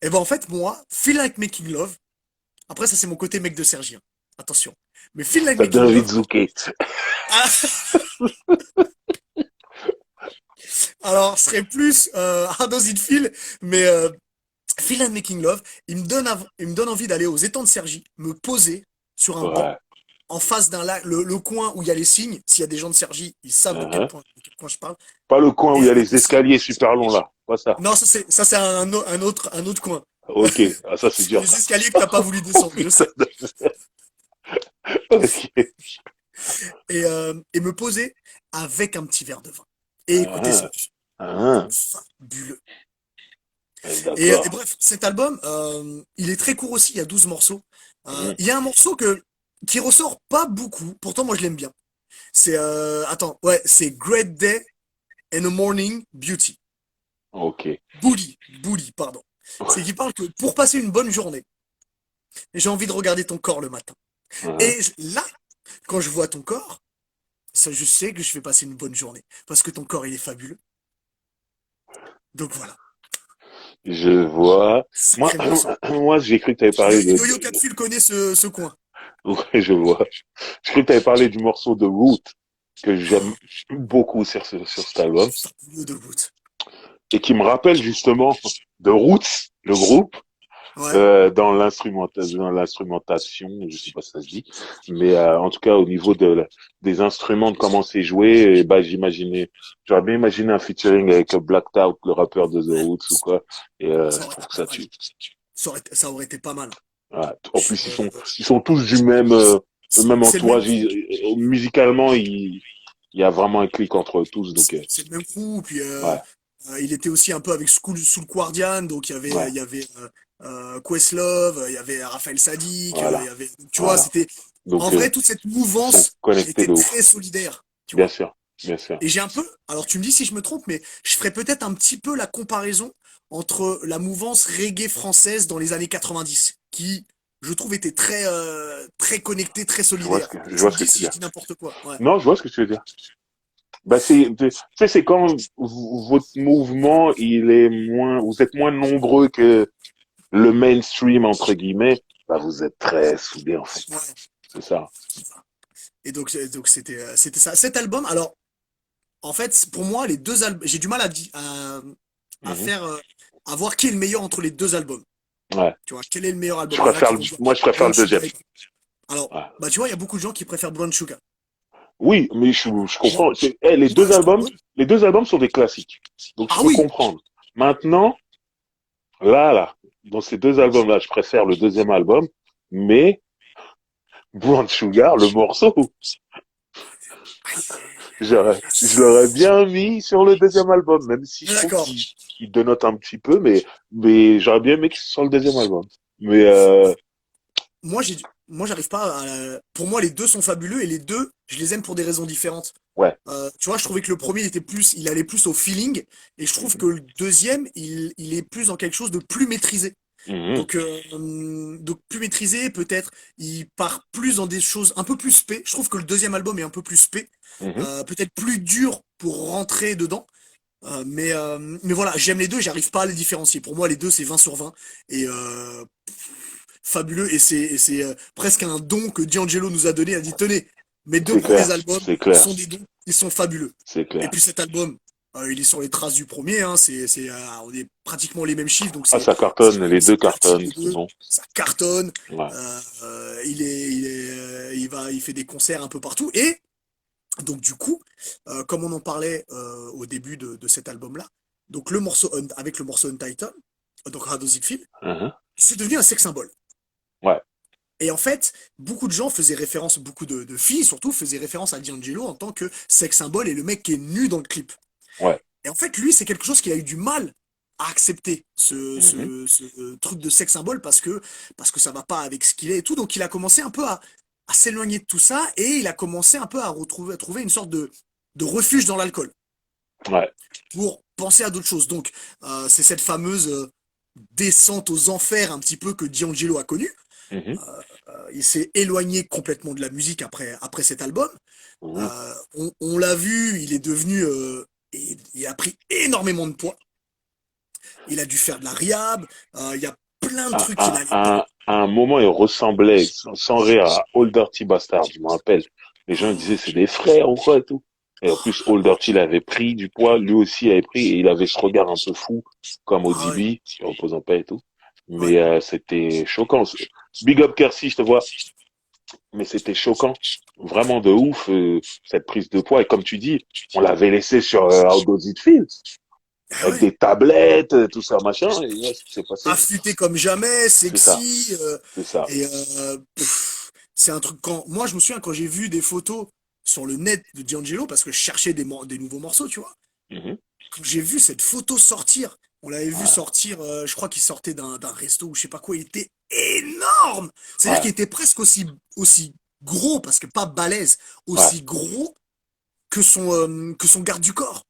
Et ben, en fait, moi, Feel Like Making Love. Après, ça, c'est mon côté mec de Sergien. Attention. Mais Feel Like Ça te donne Making envie de Love. zouker. Ah, alors, ce serait plus How Does It Feel, mais Feel Like Making Love, il me donne envie d'aller aux étangs de Sergi, me poser sur un banc Ouais. en face d'un lac, le coin où il y a les signes. S'il y a des gens de Cergy, ils savent Uh-huh. de quel point je parle. Pas le coin où il y Et a avec les les signes. escaliers super longs là. Pas ça. Non, ça c'est un autre coin. Ok. Ah, ça, c'est dur, Les ça. escaliers que t'as pas voulu Oh descendre, je putain. sais. Ok. Et me poser avec un petit verre de vin. Et écouter ce Ah. morceau. Ah. Fabuleux. Et D'accord. bref, cet album, il est très court aussi, il y a 12 morceaux. Mhm. Il y a un morceau qui ressort pas beaucoup, pourtant moi je l'aime bien. C'est Great Day and a Morning Beauty. Ok. Bully, pardon. C'est qui parle que pour passer une bonne journée, j'ai envie de regarder ton corps le matin. Mhm. Et là, quand je vois ton corps, ça, je sais que je vais passer une bonne journée. Parce que ton corps, il est fabuleux. Donc voilà, Je vois. Moi, sacré morceau. moi, j'ai cru que tu avais parlé Yo-Yo Capsule connaît ce coin. Ouais, je vois. J'ai cru que tu avais parlé du morceau de Root que j'aime beaucoup sur cet album Fabuleux de route. et qui me rappelle justement de Roots, le groupe, Ouais, dans l'instrumentation, je sais pas si ça se dit, mais en tout cas au niveau des instruments, de comment c'est joué, et bah j'aurais bien imaginé un featuring avec Black Thought, le rappeur de The ouais, Roots ou quoi, et ça je aurait trouve été que pas ça mal. tue. Ça aurait été pas mal. Ouais. En Je- plus euh, ils sont tous du même le même c'est le même entourage. crew. Musicalement, il y a vraiment un clic entre eux tous, donc C'est le même crew. Puis ouais, il était aussi un peu avec Soul Guardian, donc ouais, il y avait Questlove, il y avait Raphaël Sadik, il y voilà, avait, tu vois, voilà. c'était en Donc vrai toute cette ils sont mouvance connectés était de ouf, très solidaire, tu bien vois. sûr, bien sûr. Et j'ai un peu, alors tu me dis si je me trompe, mais je ferais peut-être un petit peu la comparaison entre la mouvance reggae française dans les années 90, qui, je trouve, était très connectée, très solidaire. Je Tu vois me ce que dis tu si veux je dire. dis n'importe quoi. Ouais. Non, je vois ce que tu veux dire. Bah tu sais, c'est quand votre mouvement, il est moins, vous êtes moins nombreux que le mainstream entre guillemets, bah vous êtes très soudés en fait. Ouais. C'est ça. Et donc c'était ça. Cet album, alors, en fait, pour moi, les deux albums, j'ai du mal à Mhm. faire, à voir qui est le meilleur entre les deux albums. Ouais. Tu vois, quel est le meilleur album? Il y en a qui vont dire Moi je préfère Brown le deuxième. Sugar. Alors, Ouais. bah, tu vois, il y a beaucoup de gens qui préfèrent Brown Sugar. Oui, mais je Moi, comprends. moi, je trouve, ouais. Les deux albums sont des classiques. Donc je Ah peux oui, comprendre. Maintenant, là, dans ces deux albums-là, je préfère le deuxième album, mais Brown Sugar, le morceau, je l'aurais bien mis sur le deuxième album, même si je trouve d'accord. qu'il dénote un petit peu, mais j'aurais bien aimé que ce soit sur le deuxième album. Mais Moi, j'arrive pas pour moi, les deux sont fabuleux et les deux, je les aime pour des raisons différentes. ouais. Tu vois, je trouvais que le premier, il allait plus au feeling et je trouve Mhm. que le deuxième, il est plus dans quelque chose de plus maîtrisé. Mhm. Donc plus maîtrisé, peut-être, il part plus dans des choses un peu plus spé. Je trouve que le deuxième album est un peu plus spé, Mhm. peut-être plus dur pour rentrer dedans. Mais voilà, j'aime les deux, j'arrive pas à les différencier. Pour moi, les deux, c'est 20 sur 20. Et fabuleux. Et c'est presque un don que D'Angelo nous a donné. Il a dit, tenez, mes deux premiers albums C'est clair, sont des dons, ils sont fabuleux. c'est Et clair. puis cet album, il est sur les traces du premier. Hein, on est pratiquement les mêmes chiffres, donc Ah, ça cartonne, les deux c'est parti cartonnent, de c'est deux. bon. Ça cartonne. Ouais. Il fait des concerts un peu partout. Et donc du coup, comme on en parlait au début de cet album-là, donc avec le morceau Untitled, donc How Does It Feel, Mhm. c'est devenu un sex symbole. Ouais. Et en fait, beaucoup de gens faisaient référence, beaucoup de filles surtout, faisaient référence à D'Angelo en tant que sex symbole et le mec qui est nu dans le clip. Ouais. Et en fait, lui, c'est quelque chose qu'il a eu du mal à accepter, Mhm. ce truc de sex symbole, parce que ça va pas avec ce qu'il est et tout. Donc il a commencé un peu à s'éloigner de tout ça et il a commencé un peu à trouver une sorte de refuge dans l'alcool Ouais. pour penser à d'autres choses. Donc c'est cette fameuse descente aux enfers un petit peu que D'Angelo a connue. Mhm. Il s'est éloigné complètement de la musique après cet album. Mhm. On l'a vu, il est devenu, il a pris énormément de poids. Il a dû faire de la rehab. Il y a plein de trucs qui n'allaient pas. À un moment, il ressemblait, sans rire, à Old Dirty Bastard, je me rappelle. Les gens disaient, c'est des frères ou quoi et tout. Et en plus, Old Dirty, il avait pris du poids, lui aussi il avait pris, et il avait ce regard un peu fou, comme Ah ouais, ODB, qui repose en paix et tout. ouais. Mais c'était choquant. Big up Kersi, je te vois. Mais c'était choquant. Vraiment de ouf, cette prise de poids. Et comme tu dis, on l'avait laissé sur How Does It Feel, Ah avec ouais. des tablettes, tout ça, machin, et ouais, ce qui s'est passé. Affûté comme jamais, C'est ça, sexy. c'est ça. Et c'est un truc moi je me souviens quand j'ai vu des photos sur le net de D'Angelo, parce que je cherchais des nouveaux morceaux, tu vois. Mhm. Quand j'ai vu cette photo sortir, on l'avait vu Ouais, sortir, je crois qu'il sortait d'un resto ou je sais pas quoi, il était énorme. C'est-à-dire ouais, qu'il était presque aussi gros, parce que pas balèze, ouais. aussi gros que son garde du corps.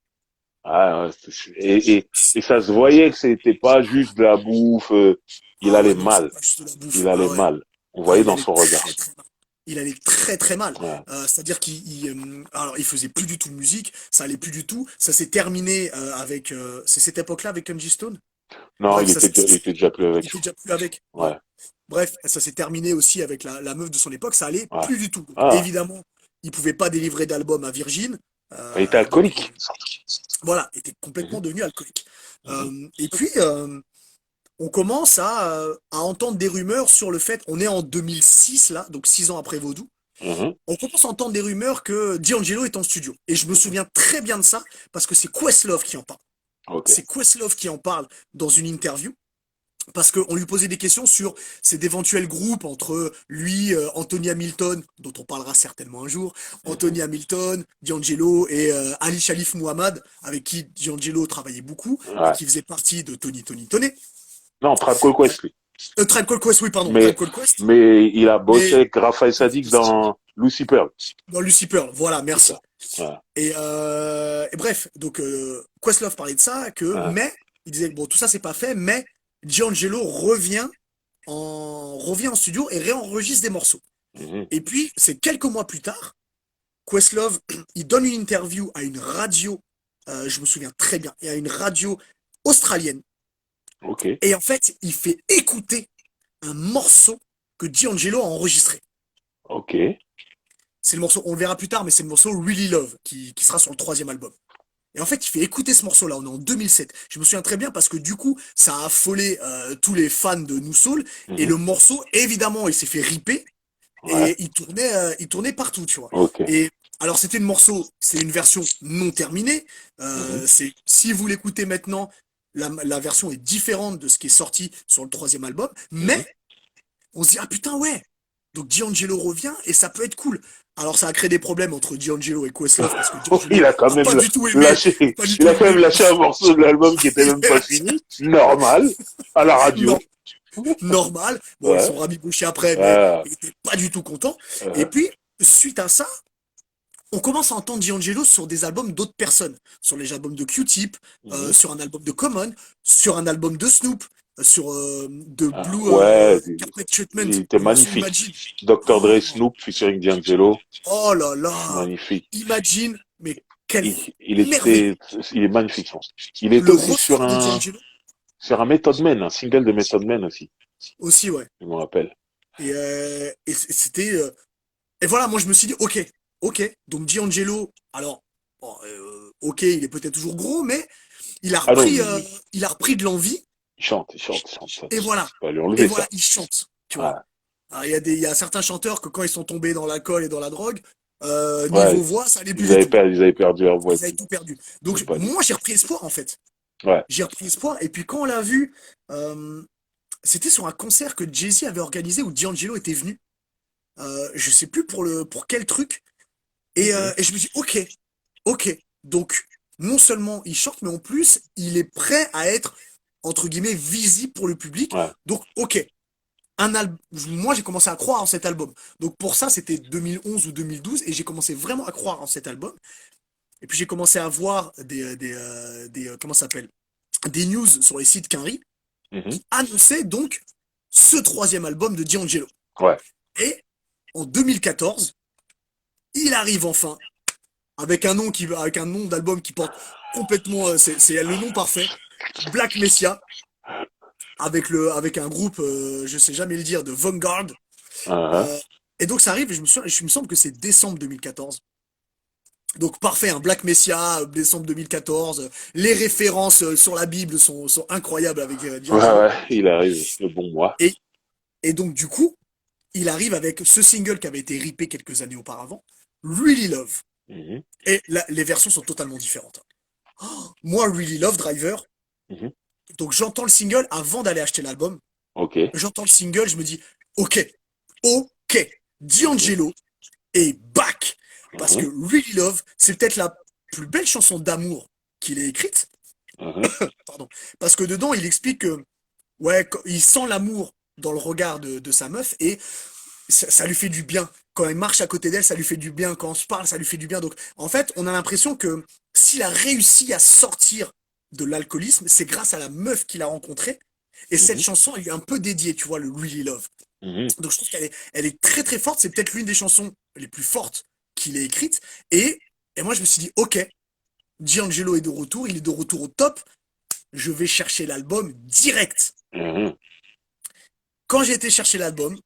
Ah, ouais, et ça se voyait que c'était pas juste de la bouffe, il Ah allait ouais, non, c'est mal, pas juste de la bouffe. il allait Ah ouais. mal. On Ah, voyait dans son regard. il allait très très mal. Ouais. C'est-à-dire alors il faisait plus du tout de musique, ça allait plus du tout. Ça s'est terminé c'est cette époque-là avec Angie Stone. Non, Bref, il était déjà plus il avec. était déjà plus avec. Ouais. Ouais, Bref, ça s'est terminé aussi avec la meuf de son époque, ça allait ouais. plus du tout. Donc, Ah, évidemment, il pouvait pas délivrer d'album à Virgin. il était Donc alcoolique. voilà, il était Mhm, complètement devenu alcoolique. mhm. Et puis, on commence à entendre des rumeurs sur le fait, on est en 2006 là, donc 6 ans après Vaudou, Mhm. on commence à entendre des rumeurs que D'Angelo est en studio. Et je me souviens très bien de ça parce que c'est Questlove qui en parle. Ok. C'est Questlove qui en parle dans une interview. Parce qu'on lui posait des questions sur ces d'éventuels groupes entre lui, Anthony Hamilton, dont on parlera certainement un jour, Mhm. Anthony Hamilton, D'Angelo et Ali Shalif Muhammad, avec qui D'Angelo travaillait beaucoup et Ouais. qui faisait partie de Tony. Non, Tribe Called Quest, lui. Tribe Called Quest, oui, pardon, Tribe Mais, Called Quest. mais il a bossé Mais avec Raphaël Sadik dans Lucy Pearl. dans Lucy Pearl, voilà, C'est merci. ça. Ouais. Et bref, donc Questlove parlait de ça, Ouais. mais il disait bon, tout ça c'est pas fait, mais D'Angelo revient en studio et réenregistre des morceaux. Mhm. Et puis, c'est quelques mois plus tard, Questlove, il donne une interview à une radio, je me souviens très bien, et à une radio australienne. Ok. Et en fait, il fait écouter un morceau que D'Angelo a enregistré. Ok. C'est le morceau, on le verra plus tard, mais c'est le morceau Really Love, qui sera sur le troisième album. Et en fait, il fait écouter ce morceau-là. On est en 2007. Je me souviens très bien parce que du coup, ça a affolé tous les fans de New Soul. Et Mhm. le morceau, évidemment, il s'est fait ripper Ouais. et il tournait partout, tu vois. Ok. Et alors, c'était le morceau, c'est une version non terminée. Mhm. C'est si vous l'écoutez maintenant, la version est différente de ce qui est sorti sur le troisième album. Mais Mhm. on se dit ah putain ouais. Donc D'Angelo revient et ça peut être cool. Alors ça a créé des problèmes entre D'Angelo et Questlove parce que D'Angelo Il a quand a même pas du tout aimé, lâché, pas du il tout a quand même aimé. lâché un morceau de l'album qui était même pas fini. Normal. À la Non, radio. normal. Bon, ils Ouais. sont rabibouchés après, mais Ouais. il était pas du tout content. Et Ouais. puis, suite à ça, on commence à entendre D'Angelo sur des albums d'autres personnes. Sur les albums de Q-Tip, Mhm. sur un album de Common, sur un album de Snoop, sur de Ah, Blue ouais. Carpet Treatment, Il était le morceau magnifique. Imagine. Dr. Dre Oh, Snoop featuring D'Angelo. oh là là, Magnifique. Imagine, mais quelle Il merveille. était, il est magnifique, son. Il est Le aussi refrain de D'Angelo sur un Method Man, un single de Method Man aussi, aussi, ouais. je me rappelle. Et c'était. Et voilà, moi je me suis dit, ok. Donc D'Angelo, alors, bon, ok, il est peut-être toujours gros, mais il a Ah non, repris, il a repris de l'envie. il chante. Et voilà, Faut pas lui et enlever voilà, ça. il chante, tu vois. Ah, Alors, il y a certains chanteurs que quand ils sont tombés dans l'alcool et dans la drogue, niveau ouais, voix, ça allait plus du tout. ils avaient perdu leur voix et Ils avaient tout. tout perdu. C'est Donc pas lui. moi j'ai repris espoir en fait. Ouais. J'ai repris espoir. Et puis quand on l'a vu, euh, c'était sur un concert que Jay-Z avait organisé où D'Angelo était venu. Je sais plus pour quel truc. Mhm. Et je me dis, ok. Donc, non seulement il chante, mais en plus, il est prêt à être, entre guillemets, visible pour le public. Ouais. Donc, ok. Moi, j'ai commencé à croire en cet album. Donc, pour ça, c'était 2011 ou 2012, et j'ai commencé vraiment à croire en cet album. Et puis, j'ai commencé à voir comment ça s'appelle? Des news sur les sites Quinry Mhm. qui annonçaient donc ce troisième album de D'Angelo. Ouais. Et en 2014, il arrive enfin avec un nom d'album qui porte complètement, c'est le nom parfait, Black Messiah, avec un groupe, je sais jamais le dire, de Vanguard. Uh-huh. Euh, et donc ça arrive, je me semble que c'est décembre 2014. Donc parfait, un Black Messiah, décembre 2014. Les références sur la Bible sont incroyables avec D'Angelo. Ouais, il arrive le bon mois. Et, et donc du coup, il arrive avec ce single qui avait été rippé quelques années auparavant, Really Love. Mhm. Et là, les versions sont totalement différentes. Oh, moi, Really Love Driver, Mhm. donc j'entends le single avant d'aller acheter l'album. Ok. J'entends le single, je me dis, ok, Mhm. D'Angelo est back. Parce que Mhm. Really Love, c'est peut-être la plus belle chanson d'amour qu'il ait écrite. Mhm. Pardon. Parce que dedans, il explique que, ouais, il sent l'amour dans le regard de sa meuf et ça lui fait du bien. Quand il marche à côté d'elle, ça lui fait du bien. Quand on se parle, ça lui fait du bien. Donc, en fait, on a l'impression que s'il a réussi à sortir de l'alcoolisme, c'est grâce à la meuf qu'il a rencontrée. Et cette Mhm. chanson, elle lui est un peu dédiée, tu vois, le Really Love. Mhm. Donc, je trouve elle est très très forte. C'est peut-être l'une des chansons les plus fortes qu'il ait écrites. Et moi, je me suis dit, ok, D'Angelo est de retour. Il est de retour au top. Je vais chercher l'album direct. Mhm. Quand j'ai été chercher l'album,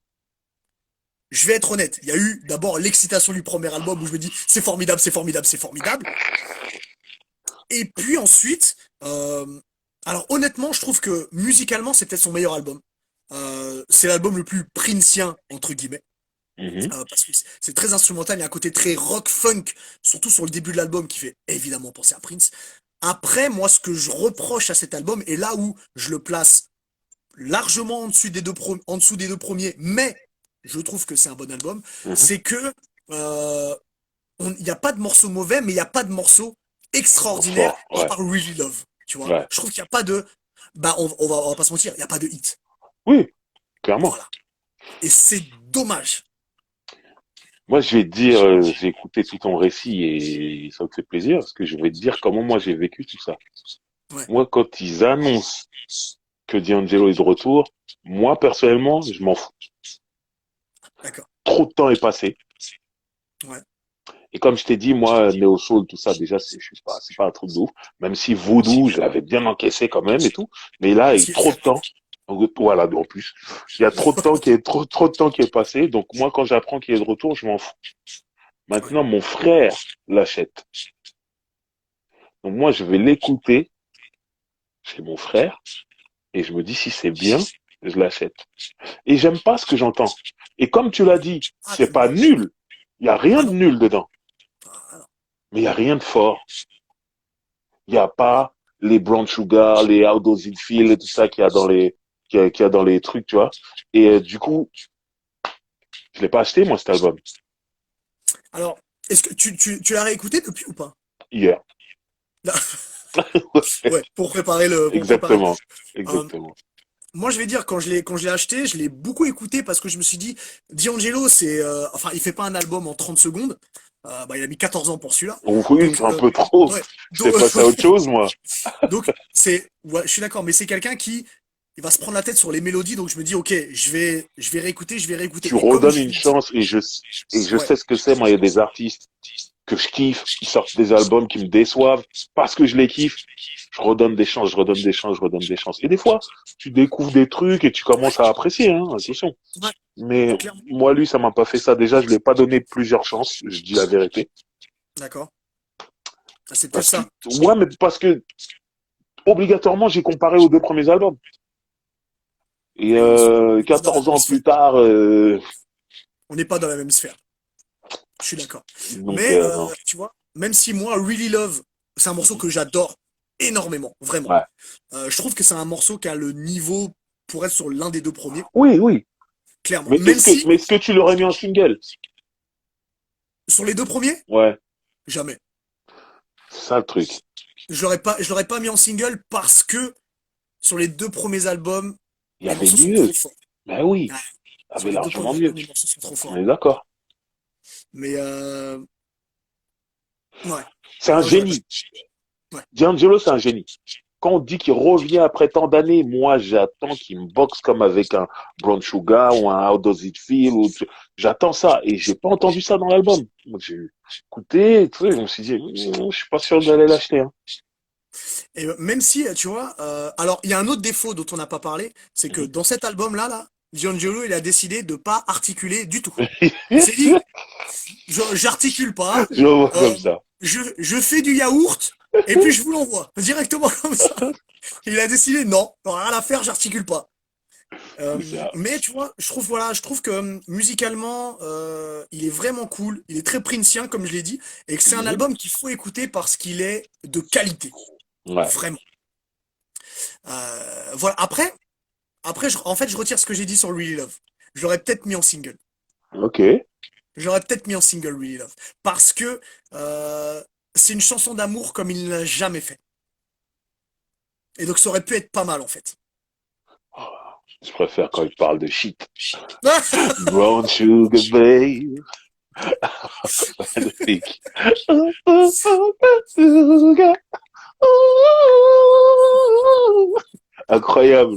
je vais être honnête, il y a eu d'abord l'excitation du premier album où je me dis c'est formidable, c'est formidable, c'est formidable. Et puis ensuite, Alors honnêtement, je trouve que musicalement, c'est peut-être son meilleur album. C'est l'album le plus princien, entre guillemets. Mhm, Parce que c'est très instrumental, il y a un côté très rock funk, surtout sur le début de l'album qui fait évidemment penser à Prince. Après, moi, ce que je reproche à cet album, et là où je le place largement en dessous des deux premiers, mais je trouve que c'est un bon album, mhm. c'est que euh, il n'y a pas de morceau mauvais, mais il n'y a pas de morceau extraordinaire, Fort, à ouais, part Really Love, tu vois. ouais. Je trouve qu'il n'y a pas de, bah, on va pas se mentir, il n'y a pas de hit. Oui, clairement. Voilà. Et c'est dommage. Moi, je vais te dire, j'ai écouté tout ton récit et ça me fait plaisir parce que je vais te dire comment moi j'ai vécu tout ça. Ouais, Moi, quand ils annoncent que D'Angelo est de retour, moi, personnellement, je m'en fous. d'accord. Trop de temps est passé. Ouais. Et comme je t'ai dit, moi, Neo Soul, tout ça, déjà, c'est pas un truc de ouf. Même si Voodoo, je l'avais bien encaissé quand même et tout. Mais là, il y Ce a qui est trop très de rare. temps. Voilà, en plus. Il y a trop de temps trop de temps qui est passé. Donc, moi, quand j'apprends qu'il est de retour, je m'en fous. Ouais. Maintenant, mon frère l'achète. Donc, moi, je vais l'écouter chez mon frère. Et je me dis, si c'est bien, je l'achète. Et j'aime pas ce que j'entends. Et comme tu l'as dit, Ah, c'est t'aimes pas pas. nul. Il y a rien Ah de non. nul dedans. Ah, non. Mais il y a rien de fort. Il n'y a pas les brown sugar, les how does it feel et tout ça qu'il y a dans les trucs, tu vois. Et du coup, je l'ai pas acheté, moi, cet album, Alors, est-ce que tu l'as réécouté depuis ou pas? hier. Ouais, pour préparer le Exactement. truc. Euh, Exactement. Moi, je vais dire, quand je l'ai acheté, je l'ai beaucoup écouté parce que je me suis dit, D'Angelo, enfin, il fait pas un album en 30 secondes. Bah, il a mis 14 ans pour celui-là. Oui, Donc, c'est un peu trop. ouais. J'étais Donc, passé à autre chose, moi. ouais, je suis d'accord, mais c'est quelqu'un qui, il va se prendre la tête sur les mélodies. Donc, je me dis, ok, je vais réécouter, je vais réécouter. Tu Et comme redonnes je une l'ai dit, chance et je ouais, sais ce que c'est. Moi, il y a des artistes que je kiffe, qui sortent des albums qui me déçoivent parce que je les kiffe. Je redonne des chances, je redonne des chances, je redonne des chances. Et des fois, tu découvres des trucs et tu commences à apprécier, hein, attention. ouais, Mais clairement. moi, lui, ça m'a pas fait ça. Déjà, je lui ai pas donné plusieurs chances, je dis la vérité. D'accord. Ah, c'est peut-être Parce que, ça. ouais, mais parce que, obligatoirement, j'ai comparé aux deux premiers albums. Et Et on n'est pas dans la 14 même ans sphère. plus tard, On n'est pas dans la même sphère. Je suis d'accord. donc, Mais non. tu vois, même si moi, Really Love, c'est un morceau Mhm. que j'adore énormément, vraiment. Ouais. Je trouve que c'est un morceau qui a le niveau pour être sur l'un des deux premiers, Oui, oui. clairement. Même si, Mais est-ce que tu l'aurais mis en single? sur les deux premiers, Ouais. jamais. C'est ça le truc. Je l'aurais pas mis en single parce que sur les deux premiers albums, Il y les avait morceaux sont trop mieux. forts. Ben oui. Ouais. Il y Sur avait les deux largement premiers mieux. albums, les morceaux sont trop On forts. est d'accord. Mais ouais, C'est un non, j'aurais pas. génie. Ouais, D'Angelo, c'est un génie. Quand on dit qu'il revient après tant d'années, moi, j'attends qu'il me boxe comme avec un Brown Sugar ou un How Does It Feel. J'attends ça. Et j'ai pas entendu ça dans l'album. Moi, j'ai écouté, tu sais, je me suis dit, je suis pas sûr d'aller l'acheter, hein. et même si, tu vois, alors il y a un autre défaut dont on n'a pas parlé, c'est que Mhm. dans cet album-là, D'Angelo, il a décidé de pas articuler du tout. Il s'est dit, j'articule pas, Je le vois euh, comme ça. je fais du yaourt, et puis je vous l'envoie, directement comme ça. Il a décidé, non, rien à faire, j'articule pas. C'est ça. Mais tu vois, je trouve que musicalement, il est vraiment cool, il est très princien, comme je l'ai dit, et que c'est un Mhm. album qu'il faut écouter parce qu'il est de qualité, Ouais. vraiment. Voilà. Après, en fait, je retire ce que j'ai dit sur Really Love. Je l'aurais peut-être mis en single. Ok. J'aurais peut-être mis en single Really Love. Parce que euh, c'est une chanson d'amour comme il ne l'a jamais fait. Et donc ça aurait pu être pas mal en fait. Je préfère quand il parle de shit. Brown Sugar Babe. Magnifique. Incroyable.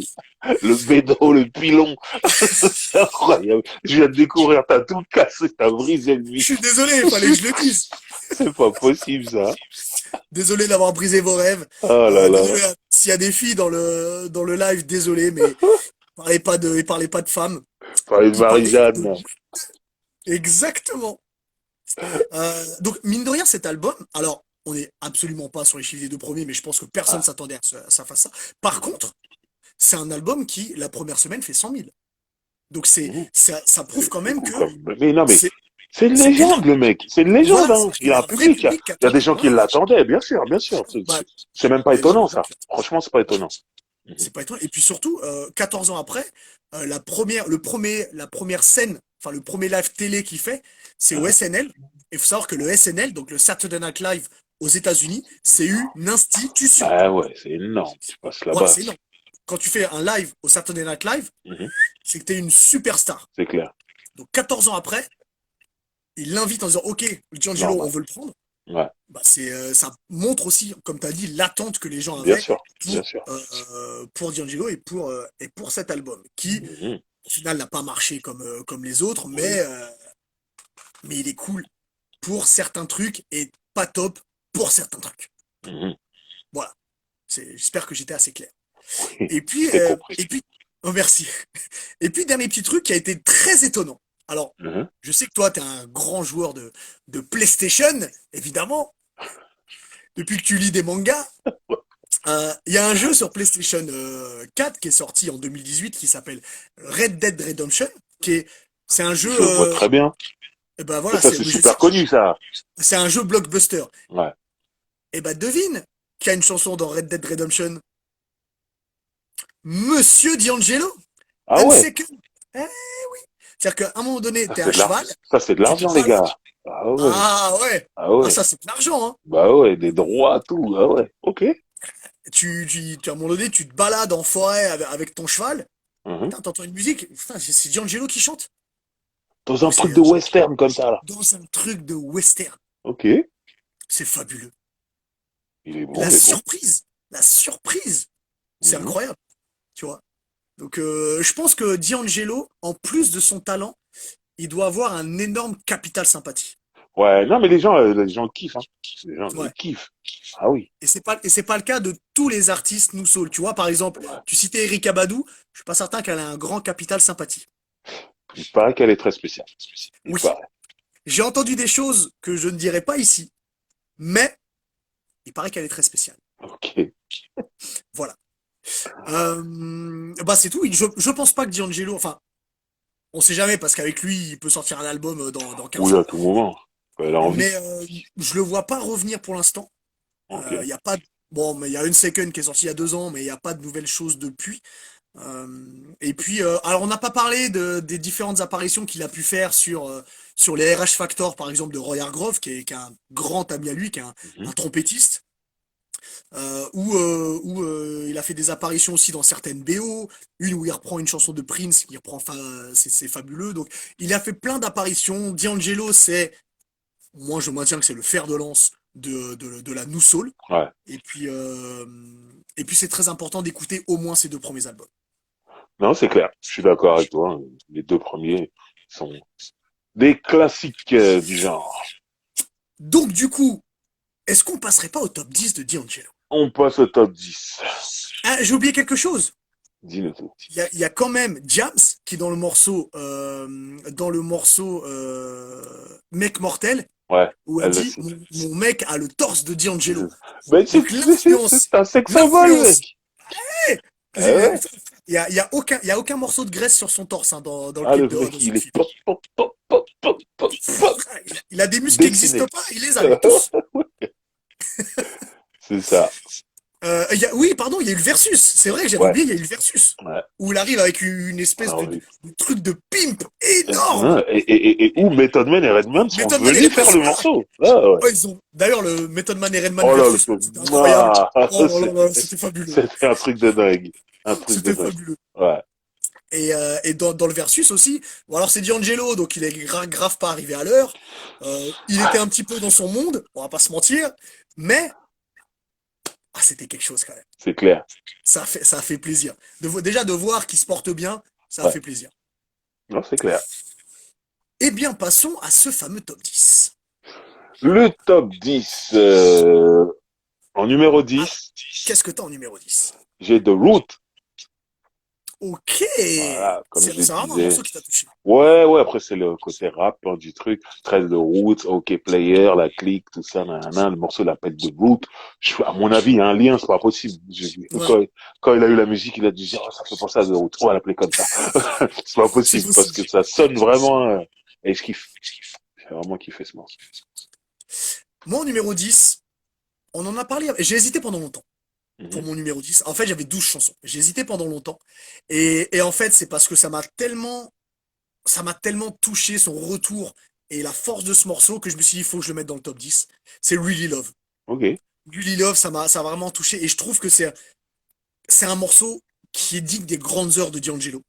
Le bédo, le pilon. C'est incroyable. Je viens de découvrir, t'as tout cassé, t'as brisé le Je micro. suis désolé, il fallait que je le dise. C'est pas possible, ça. Désolé d'avoir brisé vos rêves. Oh là là. Désolé s'il y a des filles dans le live, désolé, mais il parlait pas de femmes. Par une Il parlait de... Marie-Jeanne. Exactement. Donc, mine de rien, cet album, alors, On n'est absolument pas sur les chiffres des deux premiers, mais je pense que personne Ah, s'attendait à ça fasse ça. Par contre, c'est un album qui, la première semaine, fait 100 000. Donc mhm. ça prouve quand C'est même cool que quand même. Mais non, mais c'est c'est une c'est légende, énorme. le mec. C'est une légende, Voilà, hein. Il il y y a a un un vrai public. public qui Il y a des attend. gens Ouais, qui ouais. l'attendaient, bien sûr, bien sûr. Bah, C'est même pas mais voilà, étonnant, donc ça. Franchement, c'est pas étonnant. Mhm. c'est pas étonnant. Et puis surtout, 14 ans après, la première scène, enfin le premier live télé qu'il fait, c'est au Mhm. SNL. Il faut savoir que le SNL, donc le Saturday Night Live aux États-Unis, c'est une institution. Ah ouais, c'est énorme. Tu passes Ouais, là-bas. c'est énorme. Quand tu fais un live au Saturday Night Live, Mhm. c'est que tu es une superstar. C'est clair. Donc 14 ans après, il l'invite en disant OK, D'Angelo, on Normal. veut le prendre. Ouais, Bah, ça montre aussi, comme tu as dit, l'attente que les gens bien avaient sûr, bien sûr. pour D'Angelo et pour cet album, qui Mhm. au final n'a pas marché comme les autres, Oui. mais il est cool pour certains trucs et pas top pour certains trucs. Mhm. Voilà, j'espère que j'étais assez clair. Oui, Et puis, c'était compris. oh, merci. Et puis, dernier petit truc qui a été très étonnant. Alors, Mhm. je sais que toi, tu es un grand joueur de PlayStation, évidemment, depuis que tu lis des mangas. Il y a un jeu sur PlayStation 4 qui est sorti en 2018 qui s'appelle Red Dead Redemption, c'est un jeu, Je vois très bien. et ben Et voilà, ça, c'est mais je super sais, connu, ça. c'est un jeu blockbuster. Ouais. Et ben devine qu'il y a une chanson dans Red Dead Redemption, Monsieur D'Angelo, Ah un ouais. second. Eh oui. C'est-à-dire qu'à un moment donné, Ça, t'es à c'est de cheval, l'argent. Ça, c'est de tu te l'argent, les balades. gars. Ah ouais. Ah ouais, Ah ah ouais. ça c'est de l'argent, hein. Bah ouais, des droits, tout. Ah ouais. Ok. À un moment donné, tu te balades en forêt avec ton cheval. Mhm. Putain, t'entends une musique, putain, c'est D'Angelo qui chante. Dans un Donc truc de c'est western comme ça, là. dans un truc de western. Ok. C'est fabuleux. Il est bon, La il est bon. surprise, la surprise, c'est Mhm. incroyable, tu vois. Donc je pense que D'Angelo, en plus de son talent, il doit avoir un énorme capital sympathie. Ouais, non, mais les gens kiffent, hein. Les gens, ils Ouais. kiffent. Ah oui. Et c'est pas le cas de tous les artistes nous soul. Tu vois, par exemple, Ouais. tu citais Erykah Badu, je suis pas certain qu'elle a un grand capital sympathie. Il paraît qu'elle est très spéciale. Il Oui, paraît. j'ai entendu des choses que je ne dirai pas ici, mais il paraît qu'elle est très spéciale. Ok. Voilà. Bah c'est tout. Je pense pas que D'Angelo, enfin, on sait jamais parce qu'avec lui, il peut sortir un album dans 15 Oui, à jours. tout moment. Quand elle a envie. Mais je le vois pas revenir pour l'instant. Ok. Il y a pas de- Bon, mais il y a une Second qui est sortie il y a 2 ans, mais il n'y a pas de nouvelles choses depuis. Et puis, alors on n'a pas parlé des différentes apparitions qu'il a pu faire sur les RH Factor, par exemple, de Roy Hargrove, qui est un grand ami à lui, qui est un Mhm. trompettiste, où il a fait des apparitions aussi dans certaines BO, une où il reprend une chanson de Prince, qui reprend, enfin, c'est fabuleux. Donc, il a fait plein d'apparitions. D'Angelo, moi je maintiens que c'est le fer de lance de la New Soul. Ouais. Et puis c'est très important d'écouter au moins ces deux premiers albums. Non, c'est clair. Je suis d'accord avec toi. Les deux premiers sont des classiques du genre. Donc du coup, est-ce qu'on passerait pas au top 10 de D'Angelo? On passe au top 10. Ah, j'ai oublié quelque chose. Dis-le tout. Il y a quand même Jams qui Mec Mortel, Ouais. où elle Elle le dit sait. mon mec a le torse de D'Angelo. Mais Donc c'est un sex symbole, l'influence. mec. Eh, Ah ouais. il y a aucun morceau de graisse sur son torse, hein, dans le Ah, le clip mec, de ce il est clip. pop, pop, pop, pop, pop, pop, pop, Il a des muscles qui n'existent dessiné. pas, il les a lui, tous. C'est ça. Oui, pardon, il y a eu le Versus. C'est vrai, j'avais Ouais. oublié, il y a eu le Versus. Ouais. Où il arrive avec une espèce Alors, de truc de pimp énorme. hein, et où Method Man et Redman sont Method Man et venus Redman faire le sont là. morceau. Ah ouais. Oh, D'ailleurs, le Method Man et Redman Oh là, Versus, c'était incroyable. Oh là là, c'était fabuleux. c'était un truc de dingue. Un truc de C'était dingue. fabuleux. Ouais. Et dans le Versus aussi, bon alors c'est D'Angelo, donc il est grave pas arrivé à l'heure. Il était un petit peu dans son monde, on va pas se mentir, mais c'était quelque chose quand même. C'est clair. Ça a fait plaisir. Déjà de voir qu'il se porte bien, ça a Ouais. fait plaisir. Non, c'est clair. Eh bien, passons à ce fameux top 10. Le top 10. En numéro Ah, 10, qu'est-ce que t'as en numéro 10? j'ai The Root. Ok. Voilà, comme je C'est vraiment un disais. morceau qui t'a touché. Ouais, ouais, après c'est le côté rap hein, du truc, 13 de Roots, OK Player, la clique, tout ça, nanana, le morceau l'appelle de Root. À mon avis, il y a un lien, c'est pas possible. Ouais, Quand il a eu la musique, il a dû dire, oh, ça fait penser à The Root, on va l'appeler comme ça. C'est pas c'est possible, parce possible. que ça sonne vraiment, et je kiffe. J'ai vraiment kiffé ce morceau. Mon numéro 10, on en a parlé. J'ai hésité pendant longtemps pour Mhm. mon numéro 10. En fait, j'avais 12 chansons. J'ai hésité pendant longtemps. Et en fait, c'est parce que ça m'a tellement touché son retour et la force de ce morceau que je me suis dit, il faut que je le mette dans le top 10. C'est Really Love. OK, Really Love, ça m'a vraiment touché. Et je trouve que c'est un morceau qui est digne des grandes heures de D'Angelo.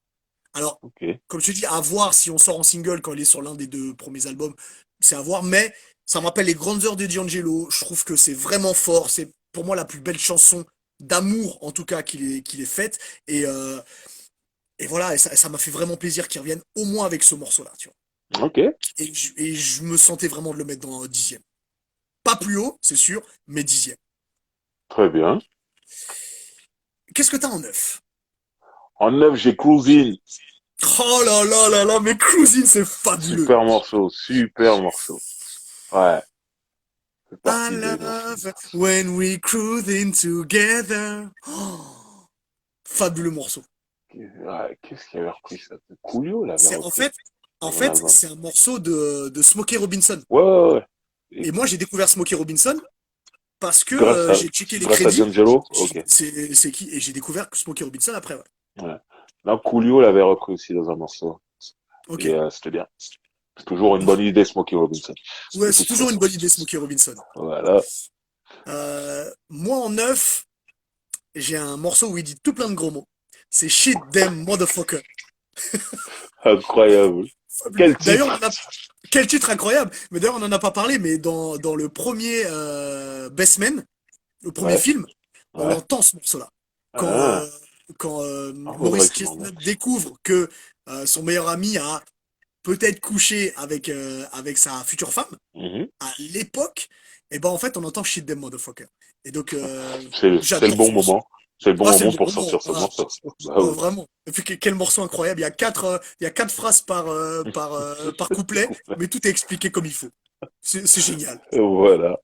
Alors, OK. comme je te dis, à voir si on sort en single quand il est sur l'un des deux premiers albums, c'est à voir. Mais ça me rappelle les grandes heures de D'Angelo. Je trouve que c'est vraiment fort. C'est pour moi la plus belle chanson d'amour, en tout cas, qu'il ait faite. Et voilà, et ça m'a fait vraiment plaisir qu'il revienne au moins avec ce morceau-là, tu vois. OK. Et je me sentais vraiment de le mettre dans un dixième. Pas plus haut, c'est sûr, mais dixième. Très bien. Qu'est-ce que t'as en neuf? En neuf, j'ai Cruising. Oh là là là là, mais Cruising, c'est fabuleux. Super morceau, super morceau. Ouais, c'est I partie des morceaux. love when we cruising together. Oh, fabuleux morceau. Ouais, qu'est-ce qu'il avait repris ça? Coolio l'avait C'est en repris fait, en dans un fait, album. c'est un morceau de Smokey Robinson. Ouais, ouais, ouais. Et Et moi, j'ai découvert Smokey Robinson parce que grâce à, j'ai checké les grâce à crédits. D'Angelo, ok. C'est qui? Et j'ai découvert Smokey Robinson après, ouais. Ouais. Là, Coolio l'avait repris aussi dans un morceau. Ok. Et c'était bien. C'est toujours une bonne idée, Smokey Robinson. Ouais, De c'est toute toujours une façon. bonne idée, Smokey Robinson. Voilà. Moi, en neuf, j'ai un morceau où il dit tout plein de gros mots. C'est Shit Them Motherfucker. Incroyable. Quel D'ailleurs, titre! quel titre incroyable. Mais d'ailleurs, on n'en a pas parlé, mais dans le premier Best Man, le premier Ouais, film, on ouais. entend ce morceau-là. Quand, Ah, faudrait Maurice que je m'en Chestnut mette. découvre que son meilleur ami a peut-être couché avec sa future femme, Mhm. à l'époque, et ben en fait, on entend Shit Them Motherfucker. Et donc, C'est le j'adore bon ce morceau. moment. C'est le bon Ah, c'est le moment bon pour moment. sortir ce Ah, morceau. Bah oh, oui. vraiment. Et puis quel morceau incroyable. Il y a quatre phrases par couplet, mais tout est expliqué comme il faut. C'est génial. Voilà.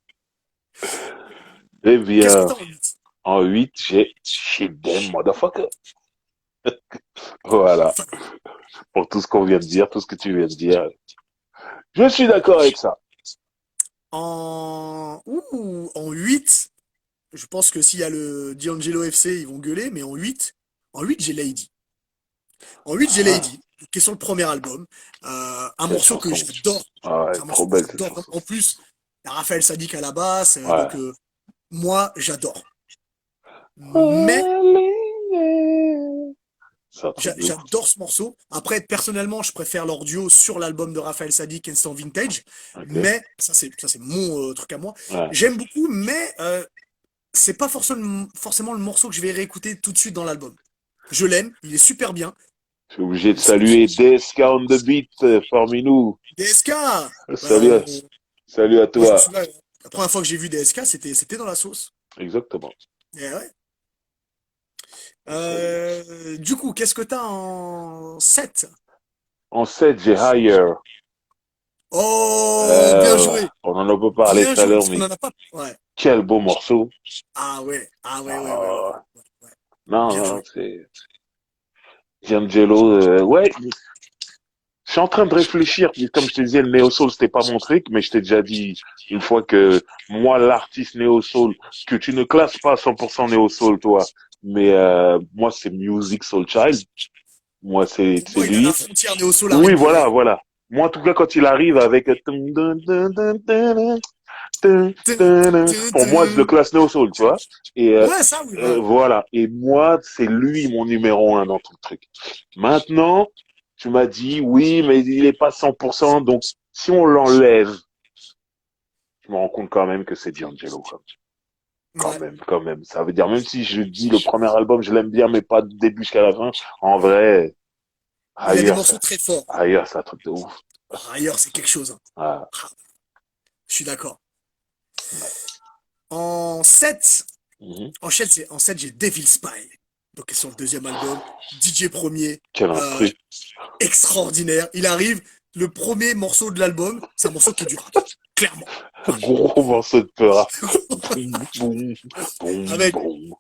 Eh Qu'est-ce que bien, t'as en 8? en 8 j'ai Shit Them Motherfucker. Voilà. Pour tout ce qu'on vient de dire, tout ce que tu viens de dire. Je suis d'accord avec ça. En 8, je pense que s'il y a le D'Angelo FC, ils vont gueuler, mais en huit, j'ai Lady. En 8, j'ai Ah, Lady, qui est sur le premier album. Un quelle morceau que chanson. j'adore. Ah ouais, C'est un morceau trop que belle cette j'adore. chanson. En plus, il y a Raphaël Sadik à la basse, donc Ouais. moi, j'adore. Mais C'est un truc de ouf. j'adore ce morceau. Après, personnellement, je préfère leur duo sur l'album de Raphaël Sadik, Instant Vintage. Ok. Mais ça c'est mon truc à moi. Ouais. J'aime beaucoup, mais c'est pas forcément le morceau que je vais réécouter tout de suite dans l'album. Je l'aime, il est super bien. Je suis obligé de saluer DSK on the beat parmi nous. DSK! Bah, Salut, salut à moi, je me toi. souviens, la première fois que j'ai vu DSK, c'était dans la sauce. Exactement. Et ouais. Salut. Du coup, qu'est-ce que t'as en 7? En 7 j'ai Higher. Oh, bien Ouais. joué! On en a pas parlé Bien tout à joué, l'heure, parce qu'on mais en a pas. Ouais. quel beau morceau. Ah ouais, ah ouais, ouais, ouais, ouais, Ah, ouais, ouais. non, Bien non, joué. c'est D'Angelo. Ouais, je suis en train de réfléchir. Comme je te disais, le Neo Soul, c'était pas mon truc, mais je t'ai déjà dit une fois que moi, l'artiste Neo Soul, que tu ne classes pas 100% Neo Soul, toi, mais moi, c'est Music Soul Child. Moi, c'est Pour c'est moi, il est à la lui. frontière néo-soul Oui, R&B, ouais. voilà, voilà. Moi, en tout cas, quand il arrive avec Tin, tin, pour moi, je le tin. classe Neo Soul, tu vois. Et Ouais, ça, oui, ouais. voilà. Et moi, c'est lui mon numéro un dans tout le truc. Maintenant, tu m'as dit oui, mais il est pas 100%. Donc, si on l'enlève, je me rends compte quand même que c'est D'Angelo. Quand Ouais. même, quand même. Ça veut dire même si je dis le premier album, je l'aime bien, mais pas du début jusqu'à la fin. En vrai, Il a des ailleurs, morceaux très forts. ailleurs, c'est un truc de ouf. Ailleurs, c'est quelque chose, hein. Ah, Ah, je suis d'accord. ouais. En 7, Mhm. en 7, j'ai Devil Spy. Donc sur le deuxième album, DJ Premier, Quel euh, instru. extraordinaire. Il arrive, le premier morceau de l'album, c'est un morceau qui est du rap, clairement. Voilà. Gros morceau de peur. Boum, boum, boum, Avec, boum.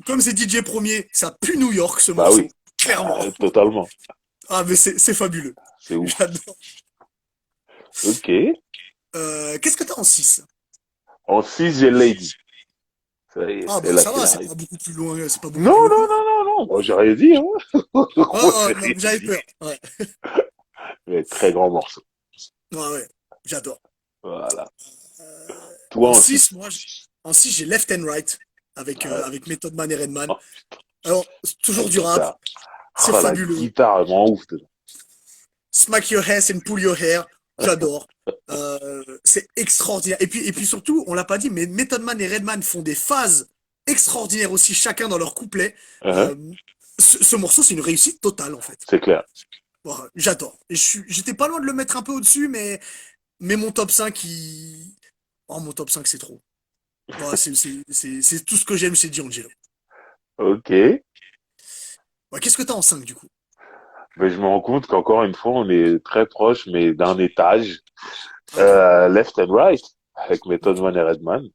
comme c'est DJ Premier, ça pue New York ce Bah oui, morceau, clairement. totalement. Ah mais c'est fabuleux. C'est ouf. J'adore. Ok. Qu'est-ce que t'as en 6? En 6, j'ai Lady. Ça y est, Ah c'est bah là ça qu'il va, c'est arrive. pas beaucoup plus loin, c'est pas beaucoup plus Non, loin. non, non, non, non. Moi, j'ai rien dit, hein. Moi, Ah, j'ai ah, non, rien j'avais dit. peur. Ouais, Mais très grand morceau. ouais, ouais, j'adore. Voilà. Euh, Toi en en 6, 6. moi, en 6, j'ai Left and Right avec Method Man et Redman. Oh, Alors, c'est la toujours du rap, guitare. c'est Oh, la fabuleux. guitare, elle m'en ouf dedans. Smack Your Ass and Pull Your Hair, j'adore. C'est extraordinaire. Et puis surtout, on l'a pas dit, mais Method Man et Redman font des phases extraordinaires aussi, chacun dans leur couplet. Hein, Euh, ce morceau, c'est une réussite totale, en fait. c'est clair. Voilà, j'adore. Et j'étais pas loin de le mettre un peu au-dessus, mais mon top 5, oh, mon top 5, c'est trop. Voilà, c'est tout ce que j'aime chez D'Angelo. Ok. Ouais, qu'est-ce que t'as en 5 du coup? Mais je me rends compte qu'encore une fois, on est très proche, mais d'un étage. Ok, Left and Right, avec Method Man et Redman.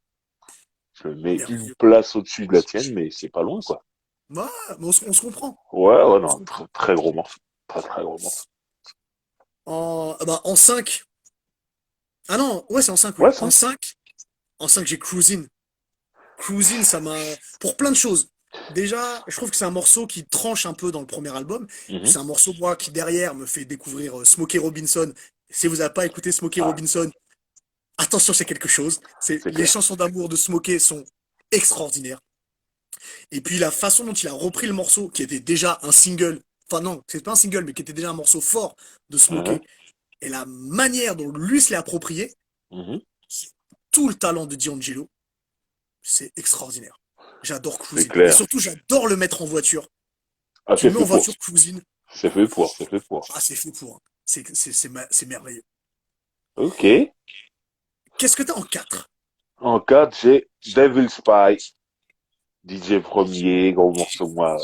Je le mets une merveilleux. place au-dessus de la tienne, mais c'est pas loin, quoi. Ouais, mais on se comprend. Ouais, ouais, On se non, comprend. très gros morceau. Très, très gros morceau. En 5. Ah non, ouais, c'est en 5, Ouais, oui. 5. En 5, j'ai Cruisin'. Cruisin', ça m'a. Pour plein de choses. Déjà, je trouve que c'est un morceau qui tranche un peu dans le premier album. Mhm. C'est un morceau, moi, qui derrière me fait découvrir Smokey Robinson. Si vous n'avez pas écouté Smokey Ah, Robinson, attention, c'est quelque chose. c'est Les clair. chansons d'amour de Smokey sont extraordinaires. Et puis la façon dont il a repris le morceau, qui était déjà un single, enfin non, c'est pas un single, mais qui était déjà un morceau fort de Mhm. Smokey, et la manière dont lui se l'est approprié, Mhm. c'est tout le talent de D'Angelo, c'est extraordinaire. J'adore C'est Cruisine. Et clair. surtout, j'adore le mettre en voiture. Ah, Tu c'est le mets fait en pour. voiture, Cruisine, C'est fait pour, c'est fait pour. ah, c'est fou pour. Hein. C'est merveilleux. Ok. Qu'est-ce que t'as en 4? En 4, j'ai Devil Spy, DJ Premier, gros morceau, moi.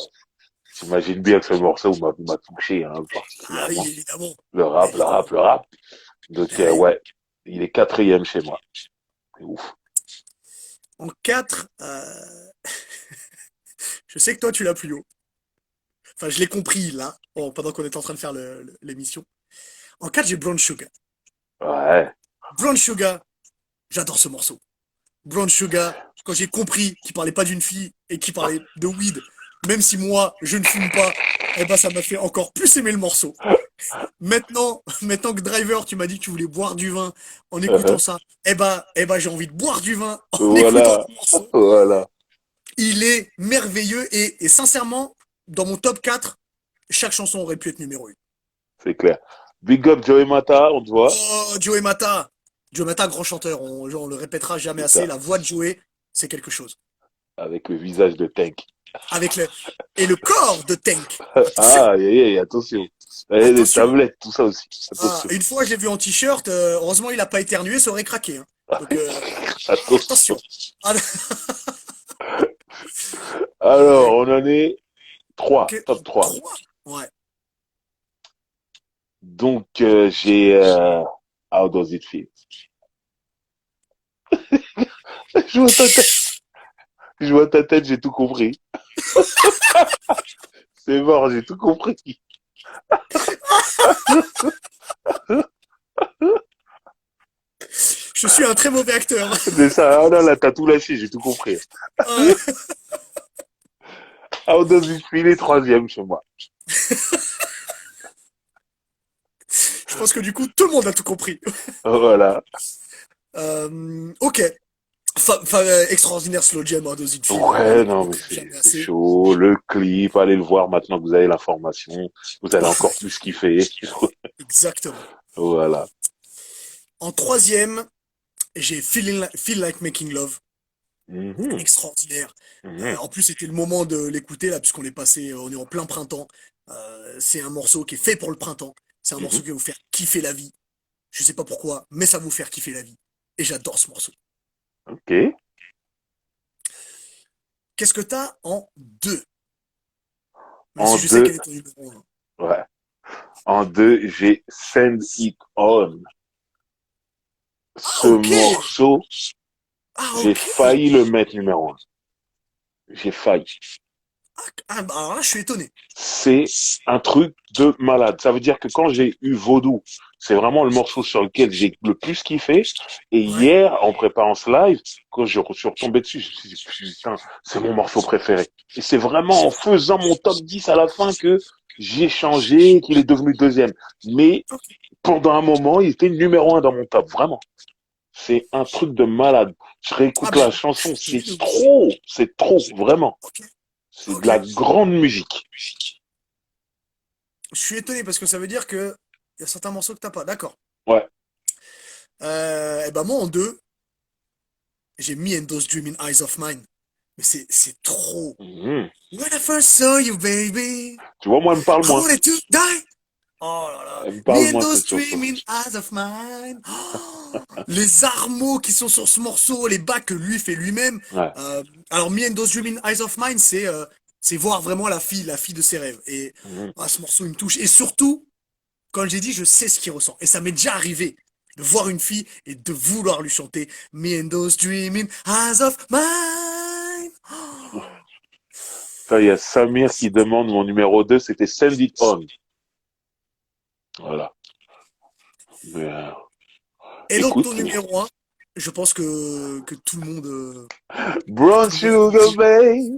J'imagine bien que ce morceau m'a touché, hein, Ah oui, particulièrement. évidemment. Le rap, le rap, Évidemment. le rap. Donc, Eh oui. ouais, il est quatrième chez moi. C'est ouf. En 4, je sais que toi, tu l'as plus haut. Enfin, je l'ai compris là, pendant qu'on était en train de faire l'émission. En 4, j'ai Brown Sugar. Ouais. Brown Sugar, j'adore ce morceau. Brown Sugar, quand j'ai compris qu'il parlait pas d'une fille et qu'il parlait de weed, même si moi, je ne fume pas, eh ben, ça m'a fait encore plus aimer le morceau. Maintenant que Driver, tu m'as dit que tu voulais boire du vin en écoutant ça, eh ben, j'ai envie de boire du vin en écoutant Voilà. ce morceau. Voilà. Il est merveilleux et sincèrement, dans mon top 4, chaque chanson aurait pu être numéro 1. C'est clair. Big up Joey Mata, on te voit. Oh, Joey Mata. Joey Mata, grand chanteur. On le répétera jamais C'est assez. ça. La voix de Joey, c'est quelque chose. Avec le visage de Tank. Avec le, et le corps de Tank. Ah, Attention, attention. Et les attention. tablettes, tout ça aussi. Ah, Attention. une fois, je l'ai vu en t-shirt. Heureusement, il n'a pas éternué, ça aurait craqué. Hein. Donc, Attention. attention. Ah, Alors, on en est ok, 3, top 3. 3. Ouais. Donc, j'ai How Does It Feel? Je vois ta tête, je vois ta tête, j'ai tout compris. C'est mort, j'ai tout compris. Je suis un très mauvais acteur. C'est ça, oh là, t'as tout lâché, j'ai tout compris. Euh, How Does It Feel est troisième chez moi. je pense que du coup, tout le monde a tout compris. Voilà. Ok. Extraordinaire slow jam, hein, Does It Feel. On Ouais, le non, mais répétera jamais c'est assez. chaud. Le clip, allez le voir maintenant que vous avez l'information. Vous allez encore plus kiffer. Exactement. Voilà. En troisième, j'ai Feel Like Making Love. Mhm, Extraordinaire. mhm, En plus, c'était le moment de l'écouter là, puisqu'on est passé, on est en plein printemps. C'est un morceau qui est fait pour le printemps. C'est un mhm. morceau qui va vous faire kiffer la vie. Je sais pas pourquoi, mais ça va vous faire kiffer la vie. Et j'adore ce morceau. Ok. Qu'est-ce que t'as en deux? Même si En je sais quel deux, est ton numéro 1. ouais. En deux, j'ai Send It On. Ah, Ce ok! morceau, Ah, j'ai ok! failli le mettre numéro un. J'ai failli. Ah, bah, alors là, je suis étonné. C'est un truc de malade. Ça veut dire que quand j'ai eu Vaudou, c'est vraiment le morceau sur lequel j'ai le plus kiffé. Et Ouais. hier, en préparant ce live, quand je suis retombé dessus, je me suis dit, putain, c'est mon morceau préféré. Et c'est vraiment en faisant mon top 10 à la fin que j'ai changé, qu'il est devenu deuxième. Mais Ok. pendant un moment, il était numéro un dans mon top, vraiment. C'est un truc de malade. Je Ah, réécoute ben, la chanson, oui. c'est trop, vraiment. Ok. C'est de Ok. la grande musique. Je suis étonné parce que ça veut dire que il y a certains morceaux que t'as pas. D'accord. Ouais. Et ben, moi, en deux, j'ai Me and Those Dreaming Eyes of Mine. Mais c'est trop. Mhm. When I first saw you, baby, Tu vois, moi, elle me parle I moins. wanted to die. Oh là là. Elle me parle Me and moins, those cette chanson. dreaming eyes of mine. Oh, les armeaux qui sont sur ce morceau, les bas que lui fait lui-même. Ouais. Alors, Me and those dreaming eyes of mine, c'est voir vraiment la fille de ses rêves. Et Mhm. ce morceau, il me touche. Et surtout, quand j'ai dit, je sais ce qu'il ressent. Et ça m'est déjà arrivé de voir une fille et de vouloir lui chanter Me and those dreaming eyes of mine. Ça, il y a Samir qui demande mon numéro 2, c'était Send It On. Voilà. Mais, Et donc, ton écoute, numéro un, je pense que Brown tout le monde Sugar Babe.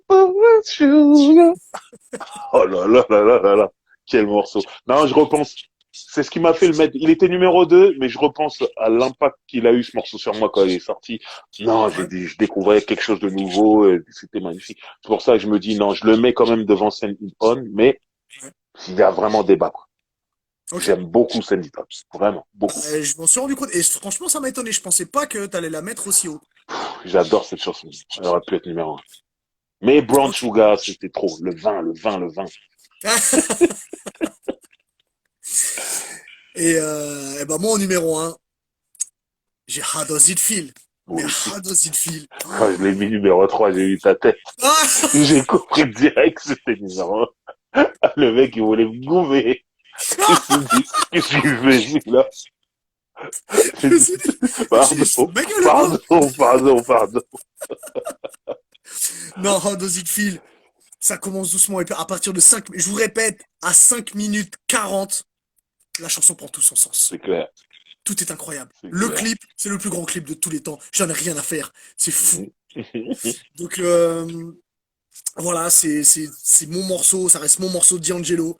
Brown Sugar. Oh là là là là là là. Quel morceau. Non, je repense. C'est ce qui m'a fait le mettre. Il était numéro 2, mais je repense à l'impact qu'il a eu ce morceau sur moi quand il est sorti. Non, ouais. je découvrais quelque chose de nouveau. C'était magnifique. C'est pour ça que je me dis non, je le mets quand même devant Send It On, mais Ouais. il y a vraiment débat, quoi. Ok. J'aime beaucoup Send It On. Vraiment, beaucoup. Je m'en suis rendu compte. Et franchement, ça m'a étonné. Je pensais pas que t'allais la mettre aussi haut. J'adore cette chanson. Elle aurait pu être numéro un. Mais Brown Ok. Sugar, c'était trop. Le vin, le vin, le vin. Et ben moi, en numéro un, j'ai How Does It Feel. Mais Oui. How Does It Feel? Quand je l'ai mis numéro 3, j'ai eu ta tête. Ah. J'ai compris direct que c'était numéro 1. Le mec, il voulait me gouver. Je me suis dit, qu'est-ce qu'il fait, celui-là? Je J'ai me dit, suis dit, je me suis dit, je fous pardon, de ma gueule ou quoi? pardon. Non, How Does It Feel? Ça commence doucement. Et puis à partir de 5, je vous répète, à 5 minutes 40, la chanson prend tout son sens. C'est clair, Tout est incroyable. c'est Le clair. clip, c'est le plus grand clip de tous les temps. J'en ai rien à faire. C'est fou. Mhm. Donc voilà, c'est mon morceau, ça reste mon morceau de D'Angelo.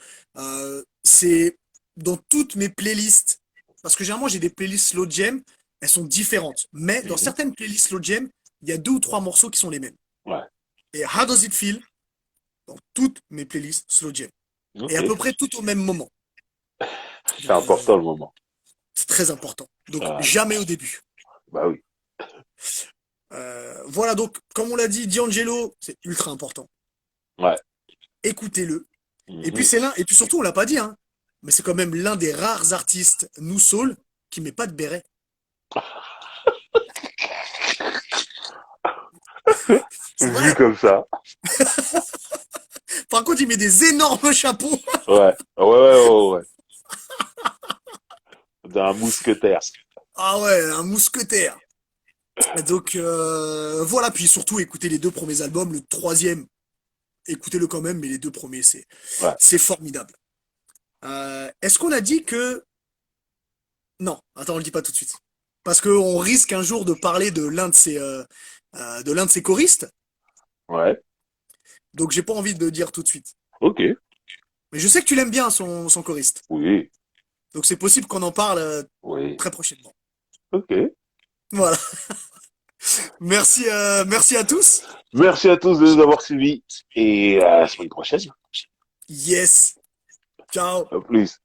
C'est dans toutes mes playlists, parce que généralement j'ai des playlists slow jam, elles sont différentes. Mais dans Mhm. certaines playlists slow jam, il y a deux ou trois morceaux qui sont les mêmes. Ouais, Et How Does It Feel dans toutes mes playlists slow jam. Et ok. à peu près tout au même moment. C'est Donc important le moment. c'est très important. Donc Voilà. jamais au début. Bah oui. Voilà, donc comme on l'a dit, D'Angelo, c'est ultra important. Ouais. Écoutez-le. Et puis Mhm. c'est l'un, et puis surtout on l'a pas dit, hein, mais c'est quand même l'un des rares artistes nous soul qui met pas de béret. C'est Vu vrai. comme ça. Par contre, il met des énormes chapeaux. Ouais. D'un mousquetaire. Ah ouais, un mousquetaire. Donc voilà, puis surtout écoutez les deux premiers albums, le troisième, écoutez-le quand même, mais les deux premiers, Ouais. c'est formidable. Est-ce qu'on a dit que... Non, attends, on le dit pas tout de suite. Parce qu'on risque un jour de parler de l'un de ses choristes, Ouais. donc j'ai pas envie de le dire tout de suite. Ok. Mais je sais que tu l'aimes bien, son choriste. Oui. Donc c'est possible qu'on en parle Oui. très prochainement. Ok. Voilà. Merci à tous. Merci à tous de nous avoir suivis et à la semaine prochaine. Yes. Ciao. À plus.